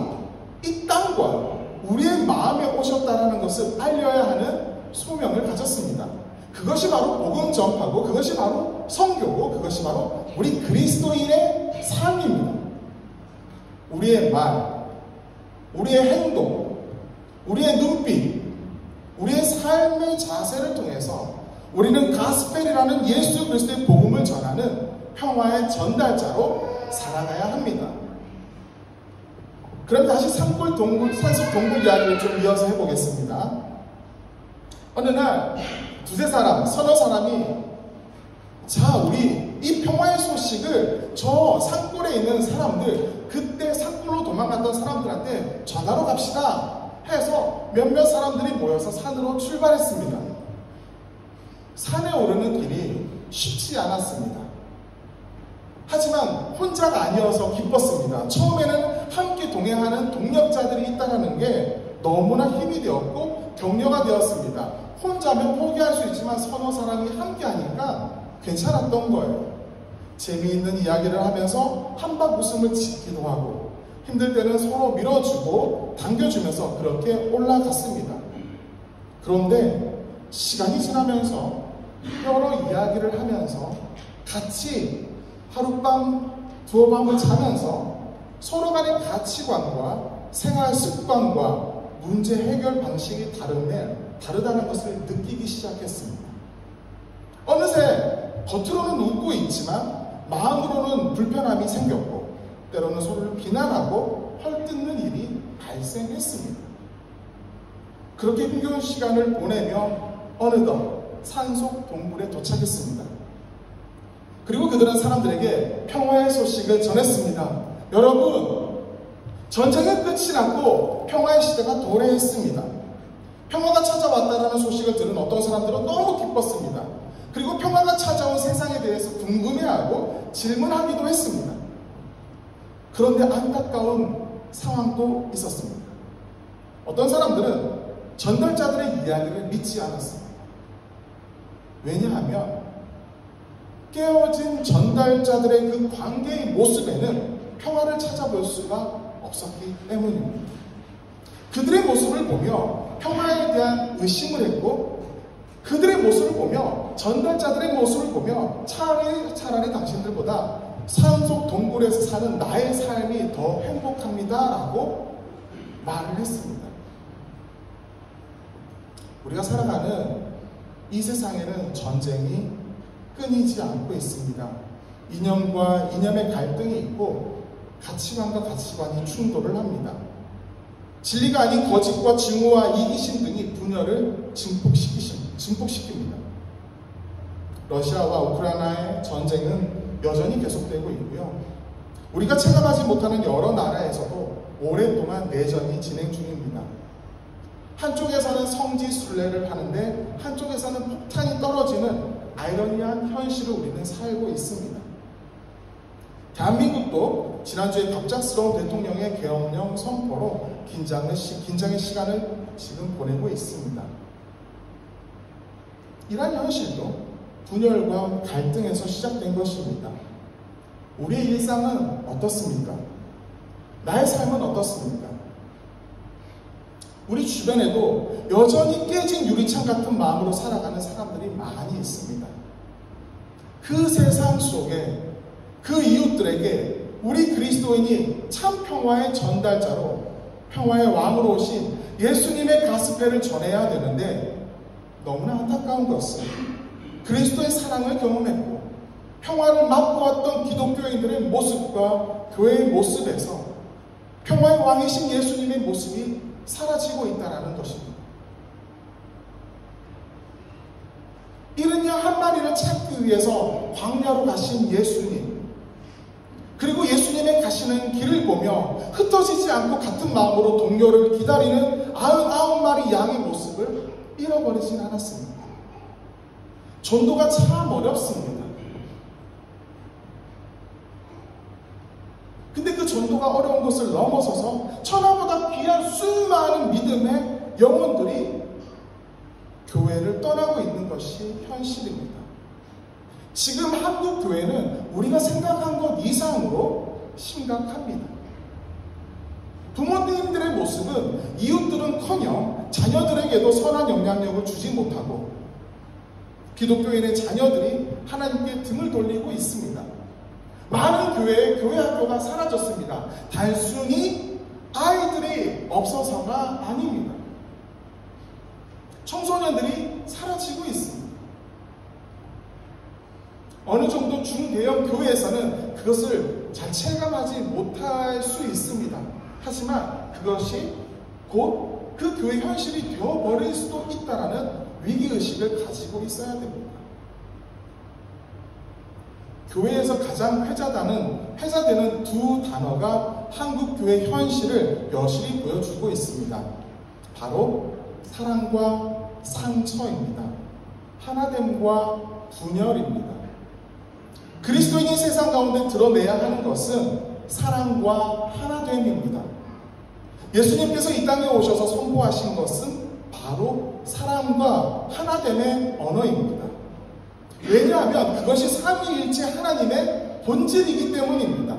이 땅과 우리의 마음에 오셨다는 것을 알려야 하는 소명을 가졌습니다. 그것이 바로 복음 전파고 그것이 바로 선교고 그것이 바로 우리 그리스도인의 삶입니다. 우리의 말, 우리의 행동, 우리의 눈빛, 우리의 삶의 자세를 통해서 우리는 가스펠이라는 예수 그리스도의 복음을 전하는 평화의 전달자로 살아가야 합니다. 그럼 다시 산속 동굴 이야기를 좀 이어서 해보겠습니다. 어느 날 두세 사람, 서너 사람이 자 우리 이 평화의 소식을 저 산골에 있는 사람들 그때 산골로 도망갔던 사람들한테 전하러 갑시다 해서 몇몇 사람들이 모여서 산으로 출발했습니다. 산에 오르는 길이 쉽지 않았습니다. 하지만 혼자가 아니어서 기뻤습니다. 처음에는 함께 동행하는 동력자들이 있다는 게 너무나 힘이 되었고 격려가 되었습니다. 혼자면 포기할 수 있지만 서너 사람이 함께 하니까 괜찮았던 거예요. 재미있는 이야기를 하면서 한박 웃음을 짓기도 하고 힘들 때는 서로 밀어주고 당겨주면서 그렇게 올라갔습니다. 그런데 시간이 지나면서 여러 이야기를 하면서 같이 하룻밤 두어 밤을 자면서 서로 간의 가치관과 생활 습관과 문제 해결 방식이 다르다는 것을 느끼기 시작했습니다. 어느새 겉으로는 웃고 있지만 마음으로는 불편함이 생겼고 때로는 서로를 비난하고 헐뜯는 일이 발생했습니다. 그렇게 힘겨운 시간을 보내며 어느덧 산속 동굴에 도착했습니다. 그리고 그들은 사람들에게 평화의 소식을 전했습니다. 여러분, 전쟁은 끝이 났고 평화의 시대가 도래했습니다. 평화가 찾아왔다는 소식을 들은 어떤 사람들은 너무 기뻤습니다. 그리고 평화가 찾아온 세상에 대해서 궁금해하고 질문하기도 했습니다. 그런데 안타까운 상황도 있었습니다. 어떤 사람들은 전달자들의 이야기를 믿지 않았습니다. 왜냐하면 깨어진 전달자들의 그 관계의 모습에는 평화를 찾아볼 수가 없었기 때문입니다. 그들의 모습을 보며 평화에 대한 의심을 했고 그들의 모습을 보며 전달자들의 모습을 보며 차라리 당신들보다 산속 동굴에서 사는 나의 삶이 더 행복합니다 라고 말을 했습니다. 우리가 살아가는 이 세상에는 전쟁이 끊이지 않고 있습니다. 이념과 이념의 갈등이 있고 가치관과 가치관이 충돌을 합니다. 진리가 아닌 거짓과 증오와 이기심 등이 분열을 증폭시킵니다. 러시아와 우크라이나의 전쟁은 여전히 계속되고 있고요. 우리가 체감하지 못하는 여러 나라에서도 오랫동안 내전이 진행 중입니다. 한쪽에서는 성지 순례를 하는데 한쪽에서는 폭탄이 떨어지는 아이러니한 현실을 우리는 살고 있습니다. 대한민국도 지난주에 갑작스러운 대통령의 계엄령 선포로 긴장의 시간을 지금 보내고 있습니다. 이러한 현실도 분열과 갈등에서 시작된 것입니다. 우리의 일상은 어떻습니까? 나의 삶은 어떻습니까? 우리 주변에도 여전히 깨진 유리창 같은 마음으로 살아가는 사람들이 많이 있습니다. 그 세상 속에 그 이웃들에게 우리 그리스도인이 참 평화의 전달자로 평화의 왕으로 오신 예수님의 가스펠을 전해야 되는데 너무나 안타까운 것은 그리스도의 사랑을 경험했고 평화를 맛보았던 기독교인들의 모습과 교회의 모습에서 평화의 왕이신 예수님의 모습이 사라지고 있다는 것입니다. 이른 양 한 마리를 찾기 위해서 광야로 가신 예수님, 그리고 예수님의 가시는 길을 보며 흩어지지 않고 같은 마음으로 동료를 기다리는 99마리 양의 모습을 잃어버리진 않았습니다. 전도가 참 어렵습니다. 근데 그 전도가 어려운 것을 넘어서서 천하보다 귀한 수많은 믿음의 영혼들이 교회를 떠나고 있는 것이 현실입니다. 지금 한국 교회는 우리가 생각한 것 이상으로 심각합니다. 부모님들의 모습은 이웃들은커녕 자녀들에게도 선한 영향력을 주지 못하고 기독교인의 자녀들이 하나님께 등을 돌리고 있습니다. 많은 교회의 교회 학교가 사라졌습니다. 단순히 아이들이 없어서가 아닙니다. 청소년들이 사라지고 있습니다. 어느 정도 중대형 교회에서는 그것을 잘 체감하지 못할 수 있습니다. 하지만 그것이 곧 그 교회 현실이 되어버릴 수도 있다는 위기의식을 가지고 있어야 됩니다. 교회에서 가장 회자되는 두 단어가 한국교회 현실을 여실히 보여주고 있습니다. 바로 사랑과 상처입니다. 하나됨과 분열입니다. 그리스도인이 세상 가운데 드러내야 하는 것은 사랑과 하나됨입니다. 예수님께서 이 땅에 오셔서 선포하신 것은 바로 사랑과 하나됨의 언어입니다. 왜냐하면 그것이 삼위일체 하나님의 본질이기 때문입니다.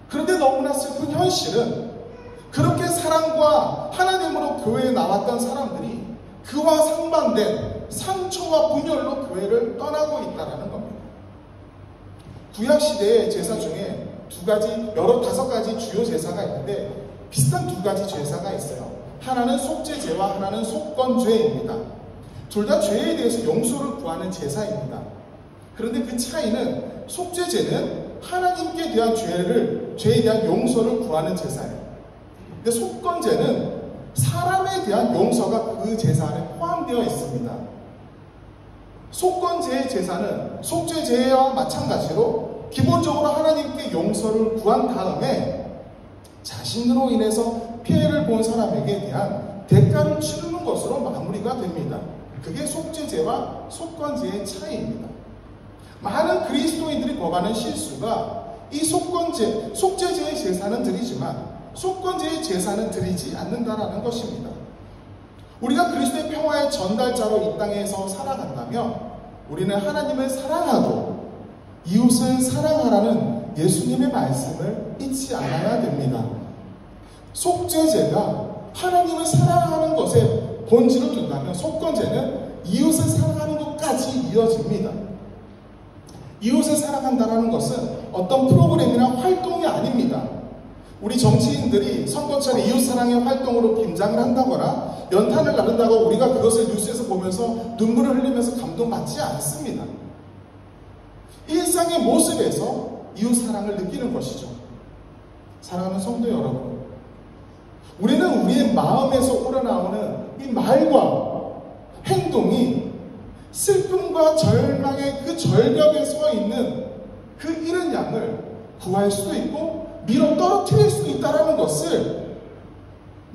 그런데 너무나 슬픈 현실은 그렇게 사랑과 하나님으로 교회에 나왔던 사람들이 그와 상반된 상처와 분열로 교회를 떠나고 있다는 겁니다. 구약시대의 제사 중에 다섯 가지 주요 제사가 있는데 비슷한 두 가지 제사가 있어요. 하나는 속죄제와 하나는 속건죄입니다. 둘 다 죄에 대해서 용서를 구하는 제사입니다. 그런데 그 차이는 속죄제는 하나님께 대한 죄에 대한 용서를 구하는 제사예요. 근데 속건제는 사람에 대한 용서가 그 제사 안에 포함되어 있습니다. 속건제의 제사는 속죄제와 마찬가지로 기본적으로 하나님께 용서를 구한 다음에 자신으로 인해서 피해를 본 사람에게 대한 대가를 치르는 것으로 마무리가 됩니다. 그게 속죄제와 속건제의 차이입니다. 많은 그리스도인들이 범하는 실수가 이 속죄제의 제사는 드리지만 속건제의 제사는 드리지 않는다라는 것입니다. 우리가 그리스도의 평화의 전달자로 이 땅에서 살아간다면 우리는 하나님을 사랑하고 이웃을 사랑하라는 예수님의 말씀을 잊지 않아야 됩니다. 속죄제가 하나님을 사랑하는 것에 본질을 둔다면 첫 번째는 이웃을 사랑하는 것까지 이어집니다. 이웃을 사랑한다는 것은 어떤 프로그램이나 활동이 아닙니다. 우리 정치인들이 선거철에 이웃사랑의 활동으로 김장을 한다거나 연탄을 나른다고 우리가 그것을 뉴스에서 보면서 눈물을 흘리면서 감동받지 않습니다. 일상의 모습에서 이웃사랑을 느끼는 것이죠. 사랑하는 성도 여러분, 우리는 우리의 마음에서 우러나오는 이 말과 행동이 슬픔과 절망의 그 절벽에 서 있는 그 잃은 양을 구할 수도 있고 밀어 떨어뜨릴 수도 있다는 것을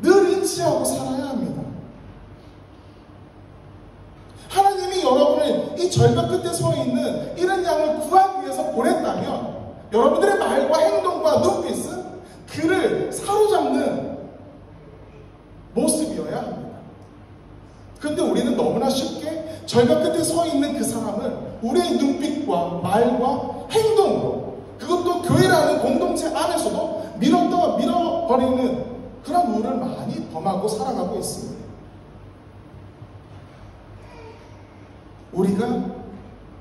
늘 인지하고 살아야 합니다. 하나님이 여러분을 이 절벽 끝에 서 있는 잃은 양을 구하기 위해서 보냈다면 여러분들의 말과 행동과 눈빛은 그를 사로잡는 모습이어야 합니다. 그런데 우리는 너무나 쉽게 절벽 끝에 서 있는 그 사람을 우리의 눈빛과 말과 행동으로, 그것도 교회라는 공동체 안에서도 밀어버리는 그런 우를 많이 범하고 살아가고 있습니다. 우리가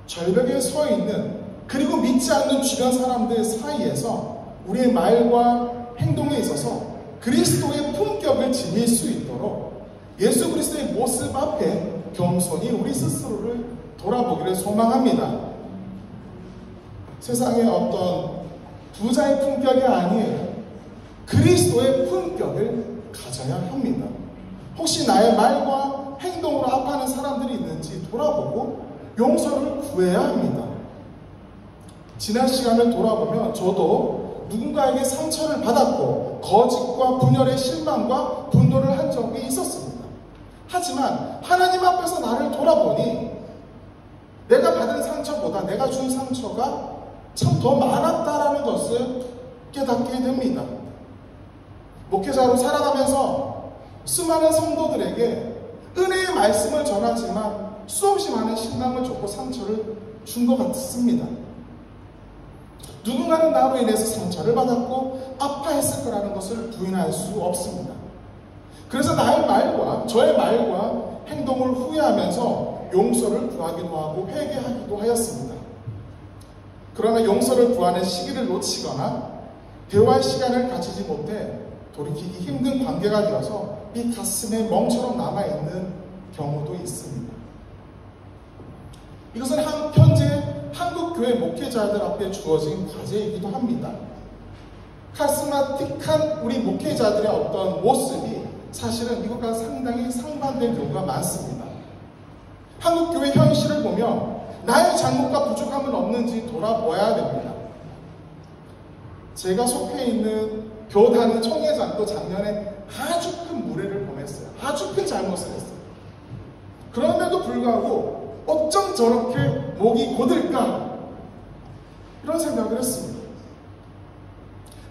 절벽에 서 있는, 그리고 믿지 않는 주변 사람들 사이에서 우리의 말과 행동에 있어서 그리스도의 품격을 지닐 수 있도록 예수 그리스도의 모습 앞에 겸손히 우리 스스로를 돌아보기를 소망합니다. 세상의 어떤 부자의 품격이 아니에요. 그리스도의 품격을 가져야 합니다. 혹시 나의 말과 행동으로 아파하는 사람들이 있는지 돌아보고 용서를 구해야 합니다. 지난 시간을 돌아보면 저도 누군가에게 상처를 받았고 거짓과 분열의 실망과 분노를 한 적이 있었습니다. 하지만 하나님 앞에서 나를 돌아보니 내가 받은 상처보다 내가 준 상처가 참 더 많았다라는 것을 깨닫게 됩니다. 목회자로 살아가면서 수많은 성도들에게 은혜의 말씀을 전하지만 수없이 많은 실망을 줬고 상처를 준 것 같습니다. 누군가는 나로 인해서 상처를 받았고 아파했을 거라는 것을 부인할 수 없습니다. 그래서 나의 말과 저의 말과 행동을 후회하면서 용서를 구하기도 하고 회개하기도 하였습니다. 그러나 용서를 구하는 시기를 놓치거나 대화의 시간을 가지지 못해 돌이키기 힘든 관계가 되어서 이 가슴에 멍처럼 남아있는 경우도 있습니다. 이것은 현재 한국교회 목회자들 앞에 주어진 과제이기도 합니다. 카리스마틱한 우리 목회자들의 어떤 모습이 사실은 이것과 상당히 상반된 경우가 많습니다. 한국교회 현실을 보며 나의 잘못과 부족함은 없는지 돌아보아야 됩니다. 제가 속해 있는 교단의 총회장도 작년에 아주 큰 무례를 범했어요. 아주 큰 잘못을 했어요. 그럼에도 불구하고 어쩜 저렇게 목이 곧을까? 이런 생각을 했습니다.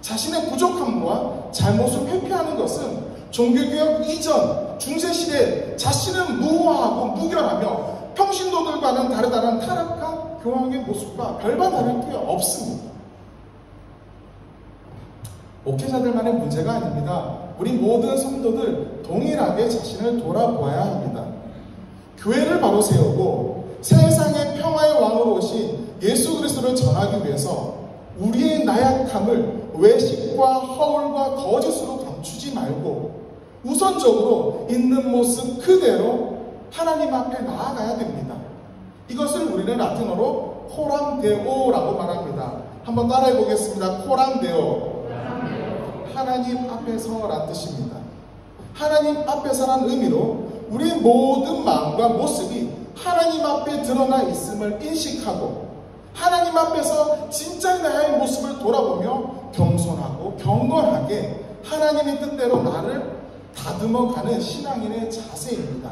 자신의 부족함과 잘못을 회피하는 것은 종교개혁 이전 중세시대에 자신은 무호하고 무결하며 평신도들과는 다르다는 타락한 교황의 모습과 별반 다를 게 없습니다. 목회자들만의 문제가 아닙니다. 우리 모든 성도들 동일하게 자신을 돌아보아야 합니다. 교회를 바로 세우고 세상의 평화의 왕으로 오신 예수 그리스도를 전하기 위해서 우리의 나약함을 외식과 허울과 거짓으로 감추지 말고 우선적으로 있는 모습 그대로 하나님 앞에 나아가야 됩니다. 이것을 우리는 라틴어로 코람데오라고 말합니다. 한번 따라해 보겠습니다. 코람데오. 하나님 앞에서란 뜻입니다. 하나님 앞에서란 의미로 우리 모든 마음과 모습이 하나님 앞에 드러나 있음을 인식하고 하나님 앞에서 진짜 나의 모습을 돌아보며 겸손하고 경건하게 하나님의 뜻대로 나를 다듬어가는 신앙인의 자세입니다.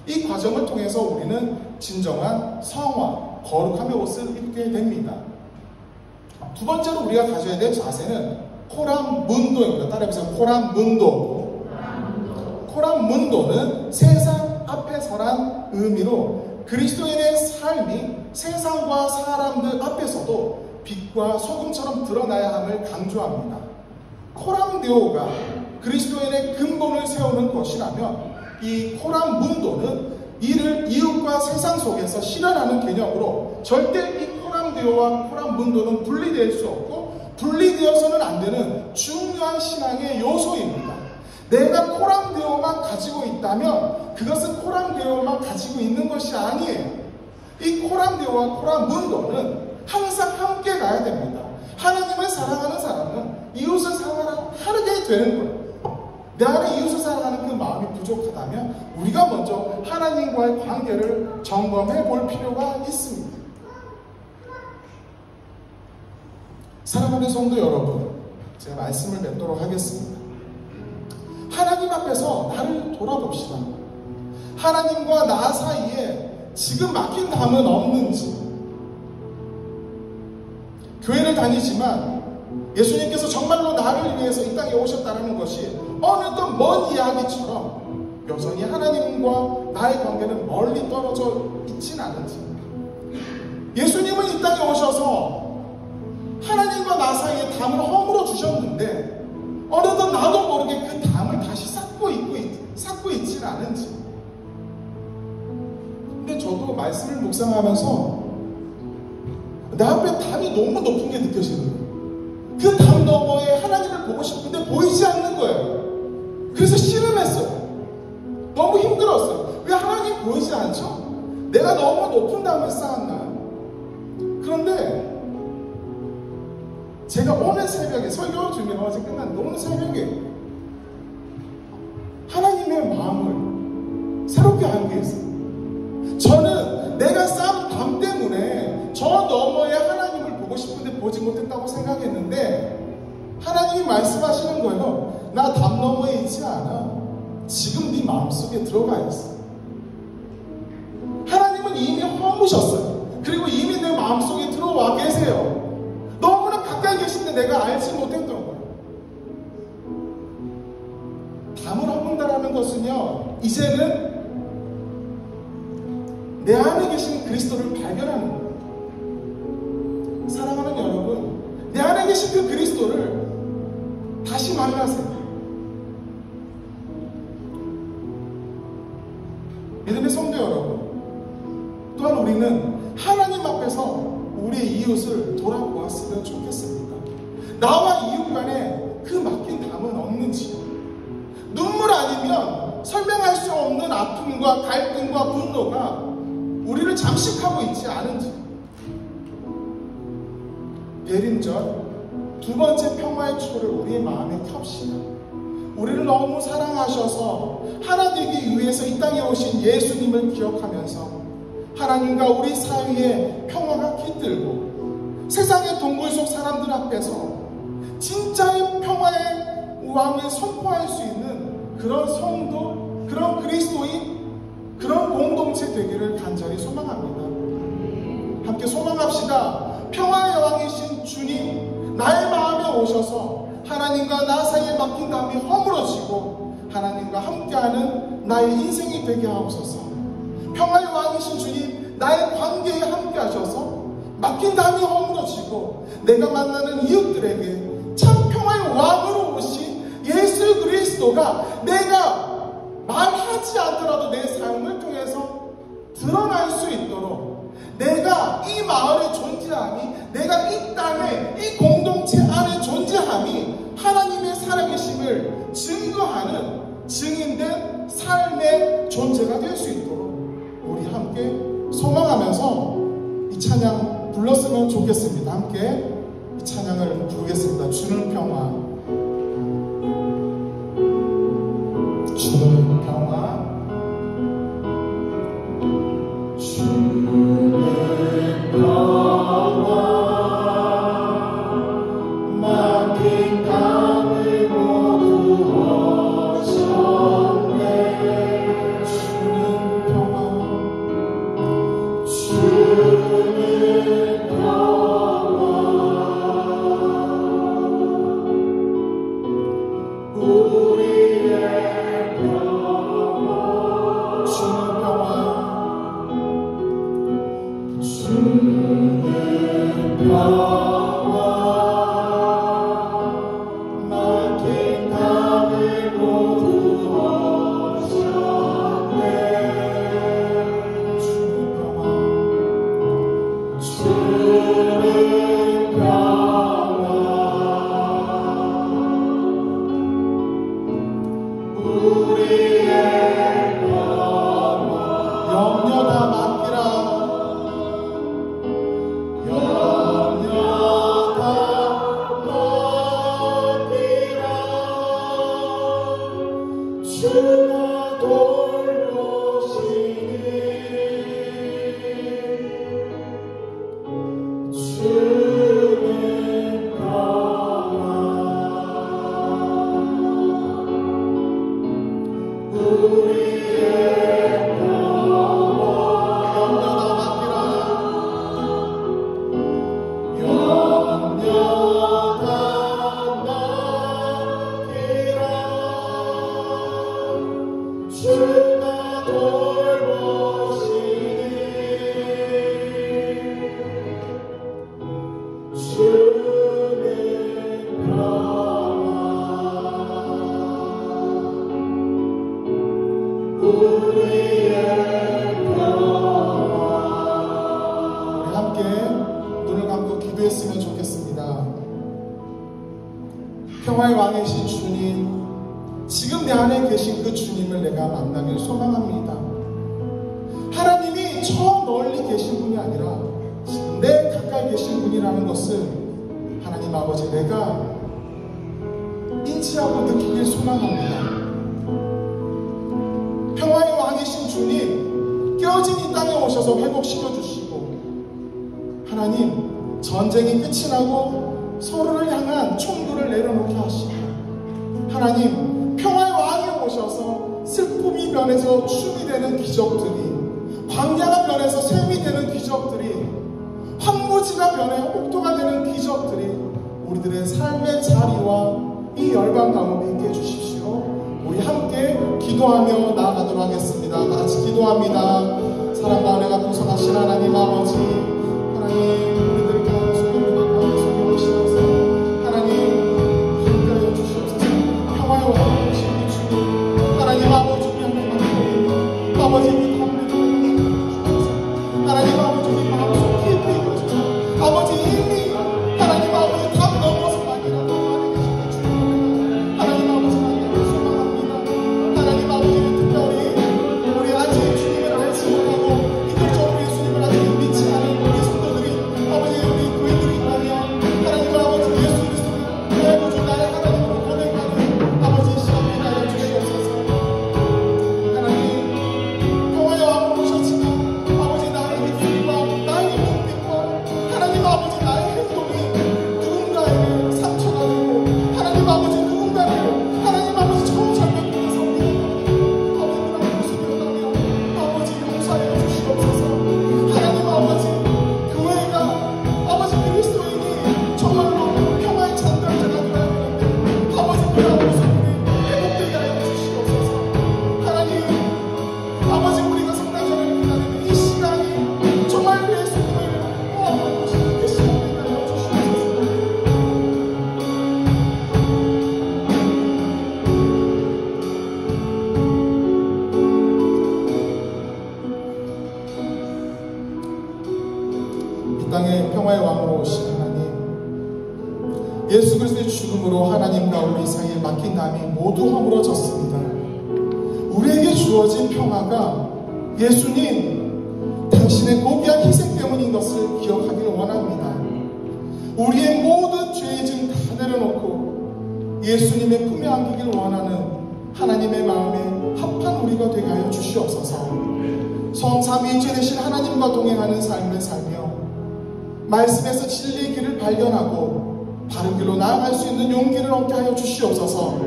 이 과정을 통해서 우리는 진정한 성화, 거룩함의 옷을 입게 됩니다. 두 번째로 우리가 가져야 될 자세는 코람문도입니다. 따라해보세요. 코람문도. 코람문도는 세상 앞에 서란 의미로 그리스도인의 삶이 세상과 사람들 앞에서도 빛과 소금처럼 드러나야 함을 강조합니다. 코람데오가 그리스도인의 근본을 세우는 것이라면 이 코란 문도는 이를 이웃과 세상 속에서 실현하는 개념으로 절대 이 코란데오와 코란 문도는 분리될 수 없고 분리되어서는 안 되는 중요한 신앙의 요소입니다. 내가 코란데오만 가지고 있다면 그것은 코란데오만 가지고 있는 것이 아니에요. 이 코란데오와 코란 문도는 항상 함께 가야 됩니다. 하나님을 사랑하는 사람은 이웃을 사랑하게 되는 거예요. 내 안에 이웃을 사랑하는 그 마음이 부족하다면 우리가 먼저 하나님과의 관계를 점검해 볼 필요가 있습니다. 사랑하는 성도 여러분, 제가 말씀을 맺도록 하겠습니다. 하나님 앞에서 나를 돌아봅시다. 하나님과 나 사이에 지금 막힌 담은 없는지. 교회를 다니지만 예수님께서 정말로 나를 위해서 이 땅에 오셨다는 것이 어느덧 먼 이야기처럼 여전히 하나님과 나의 관계는 멀리 떨어져 있진 않은지. 예수님은 이 땅에 오셔서 하나님과 나 사이에 담을 허물어 주셨는데 어느덧 나도 모르게 그 담을 다시 쌓고 있진 않은지. 근데 저도 말씀을 묵상하면서 내 앞에 담이 너무 높은 게 느껴지는 거예요. 그 담 너머에 하나님을 보고 싶은데 보이지 않는 거예요. 그래서 씨름했어요. 너무 힘들었어요. 왜 하나님 보이지 않죠? 내가 너무 높은 담을 쌓았나요? 그런데 제가 오늘 새벽에 설교 중에 어제 끝났는데 오늘 새벽에 하나님의 마음을 새롭게 알게 했어요. 저는 내가 쌓은 담 때문에 저 너머에 하나님을 보고 싶은데 보지 못했다고 생각했는데 하나님이 말씀하시는 거예요. 나 담 너머에 있지 않아. 지금 네 마음속에 들어가 있어. 하나님은 이미 허무셨어요. 그리고 이미 내 마음속에 들어와 계세요. 너무나 가까이 계신데 내가 알지 못했던 거예요. 담을 허문다라는 것은요, 이제는 내 안에 계신 그리스도를 발견하는 거예요. 사랑하는 여러분, 내 안에 계신 그 그리스도를 다시 만나세요. 믿음의 성도 여러분, 또한 우리는 하나님 앞에서 우리의 이웃을 돌아보았으면 좋겠습니다. 나와 이웃 간에 그 막힌 담은 없는지, 눈물 아니면 설명할 수 없는 아픔과 갈등과 분노가 우리를 잠식하고 있지 않은지. 대림절 두 번째 평화의 초를 우리의 마음에 켭시다. 우리를 너무 사랑하셔서 하나 되기 위해서 이 땅에 오신 예수님을 기억하면서 하나님과 우리 사이에 평화가 깃들고 세상의 동굴 속 사람들 앞에서 진짜의 평화의 왕을 선포할 수 있는 그런 성도, 그런 그리스도인, 그런 공동체 되기를 간절히 소망합니다. 함께 소망합시다. 평화의 왕이신 주님, 나의 마음에 오셔서 하나님과 나 사이에 막힌 담이 허물어지고 하나님과 함께하는 나의 인생이 되게 하옵소서. 평화의 왕이신 주님, 나의 관계에 함께 하셔서 막힌 담이 허물어지고 내가 만나는 이웃들에게 참 평화의 왕으로 오신 예수 그리스도가 내가 말하지 않더라도 내 삶을 통해서 드러날 수 있도록 내가 이 마을에 존재함이, 내가 이 땅에, 이 공동체 안에 존재함이 하나님의 살아계심을 증거하는 증인된 삶의 존재가 될 수 있도록 우리 함께 소망하면서 이 찬양 불렀으면 좋겠습니다. 함께 이 찬양을 부르겠습니다. 주는 평화, 주는 평화, 주는 평화, 막힌 담을 모두 어셨네. 주는 평화, 주는 평화, 눈을 감고 기도했으면 좋겠습니다. 평화의 왕이신 주님, 지금 내 안에 계신 그 주님을 내가 만나길 소망합니다. 하나님이 저 멀리 계신 분이 아니라 지금 내 가까이 계신 분이라는 것을 하나님 아버지 내가 인지하고 느끼길 소망합니다. 평화의 왕이신 주님, 깨어진 이 땅에 오셔서 회복시켜 주시고, 하나님 전쟁이 끝이 나고 서로를 향한 총구를 내려놓게 하시고, 하나님 평화의 왕이 오셔서 슬픔이 변해서 춤이 되는 기적들이, 광야가 변해서 샘이 되는 기적들이, 황무지가 변해 옥토가 되는 기적들이 우리들의 삶의 자리와 이 열방 가운데 있게 해주십시오. 우리 함께 기도하며 나아가도록 하겠습니다. 같이 기도합니다. 사랑과 은혜가 풍성하신 하나님 아버지, 하나님 우리들 가운데 속에 오시옵소서. 하나님 함께하여 주시옵소서. 평화의 왕 되신 주님, 하나님 아버지 우리 함께 맡기고, 아버지 우리 담대히 주옵소서. 하나님 아버지 우리 마음속 깊이 이루어주소서. 아버지 이미 하나님 아버지 답 넘어서 아니라 하나님 아버지 소망합니다. 하나님 아버지 특별히 우리 아직 주님을 알지 못하고 기독적으로 예수님을 아직 믿지 않은 우리 성도들이 아버지 우리 교인들이 있다면 하나님 아버지 예수 그리스도를 내 구주 나의 하나님으로 고백하는 아버지 시간이 하여 주시옵소서. 하나님 평화의 왕으로 오셨지만 아버지 나의 믿음과 나의 믿음과 하나님 아버지 나의 행동이 누군가에게 상처가 되고 하나님 아버지 누군가를 하나님 아버지 처음 잘못된 성경 아버지 모습이었다면 아버지 용서해 주시옵소서. 하나님 아버지 교회가 아버지 그리스도인이 정말로 평화의 전달자가 되어야 되는데 아버지 그런 모습이 회복되게 하여 주시옵소서. 하나님 아버지 우리가 성탄절을 기다리는 이 시간이 정말 예수님을 포함하고 싶은 그 시간이 되어 주시옵소서. 이 땅에 평화의 왕으로 오신 하나님, 예수 그리스도의 죽음으로 하나님과 우리 사이에 막힌 담이 모두 허물어졌습니다. 우리에게 주어진 평화가 예수님 당신의 고귀한 희생 때문인 것을 기억하기를 원합니다. 우리의 모든 죄의 짐 다 내려놓고 예수님의 품에 안기길 원하는 하나님의 마음에 합한 우리가 되게 하여 주시옵소서. 성삼위일체 되신 하나님과 동행하는 삶을 살며 말씀에서 진리의 길을 발견하고 바른 길로 나아갈 수 있는 용기를 얻게 하여 주시옵소서.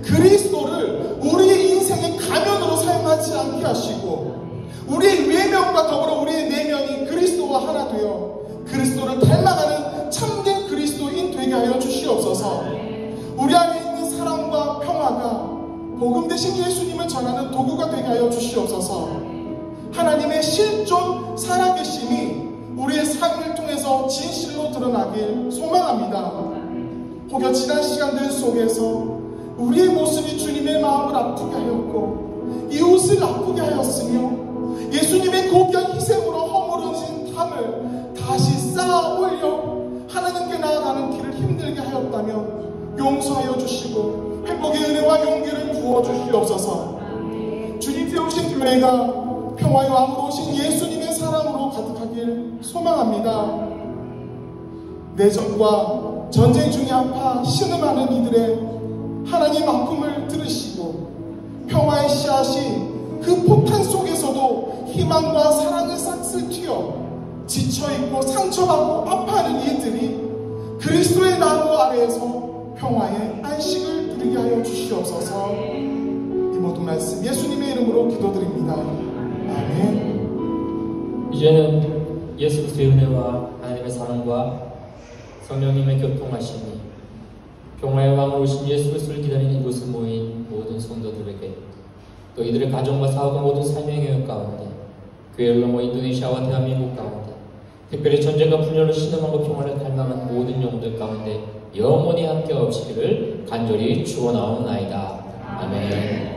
그리스도를 우리의 인생의 가면으로 사용하지 않게 하시고 우리의 외면과 더불어 우리의 내면이 그리스도와 하나 되어 그리스도를 닮아가는 참된 그리스도인 되게 하여 주시옵소서. 우리 안에 있는 사랑과 평화가 복음 대신 예수님을 전하는 도구가 되게 하여 주시옵소서. 하나님의 실존 살아계심이 우리의 삶을 통해서 진실로 드러나길 소망합니다. 혹여 지난 시간들 속에서 우리의 모습이 주님의 마음을 아프게 하였고 이웃을 아프게 하였으며 예수님의 고귀한 희생으로 허물어진 담을 다시 쌓아 올려 하나님께 나아가는 길을 힘들게 하였다면 용서하여 주시고 회복의 은혜와 용기를 부어 주시옵소서. 주님 세우신 교회가 평화의 왕으로 오신 예수님의 사랑으로 가득하길 소망합니다. 내전과 전쟁 중에 아파 신음하는 이들의 하나님 아픔을 들으시고 평화의 씨앗이 그 폭탄 속에서도 희망과 사랑의 싹을 튀어 지쳐있고 상처받고 아파하는 이들이 그리스도의 나무 아래에서 평화의 안식을 누리게 하여 주시옵소서. 이 모든 말씀 예수님의 이름으로 기도드립니다. 아멘. 이제는 예수 그리스도의 은혜와 하나님의 사랑과 성령님의 교통하심이 평화의 왕으로 오신 예수 그리스도를 기다리는 이곳에 모인 모든 성도들에게 또 이들의 가정과 사업과 모든 삶의 영역 가운데 교회를 넘어 인도네시아와 대한민국 가운데 특별히 전쟁과 분열로 신음하고 평화를 갈망한 모든 영들 가운데 영원히 함께 없으기를 간절히 축원하옵나이다. 아멘.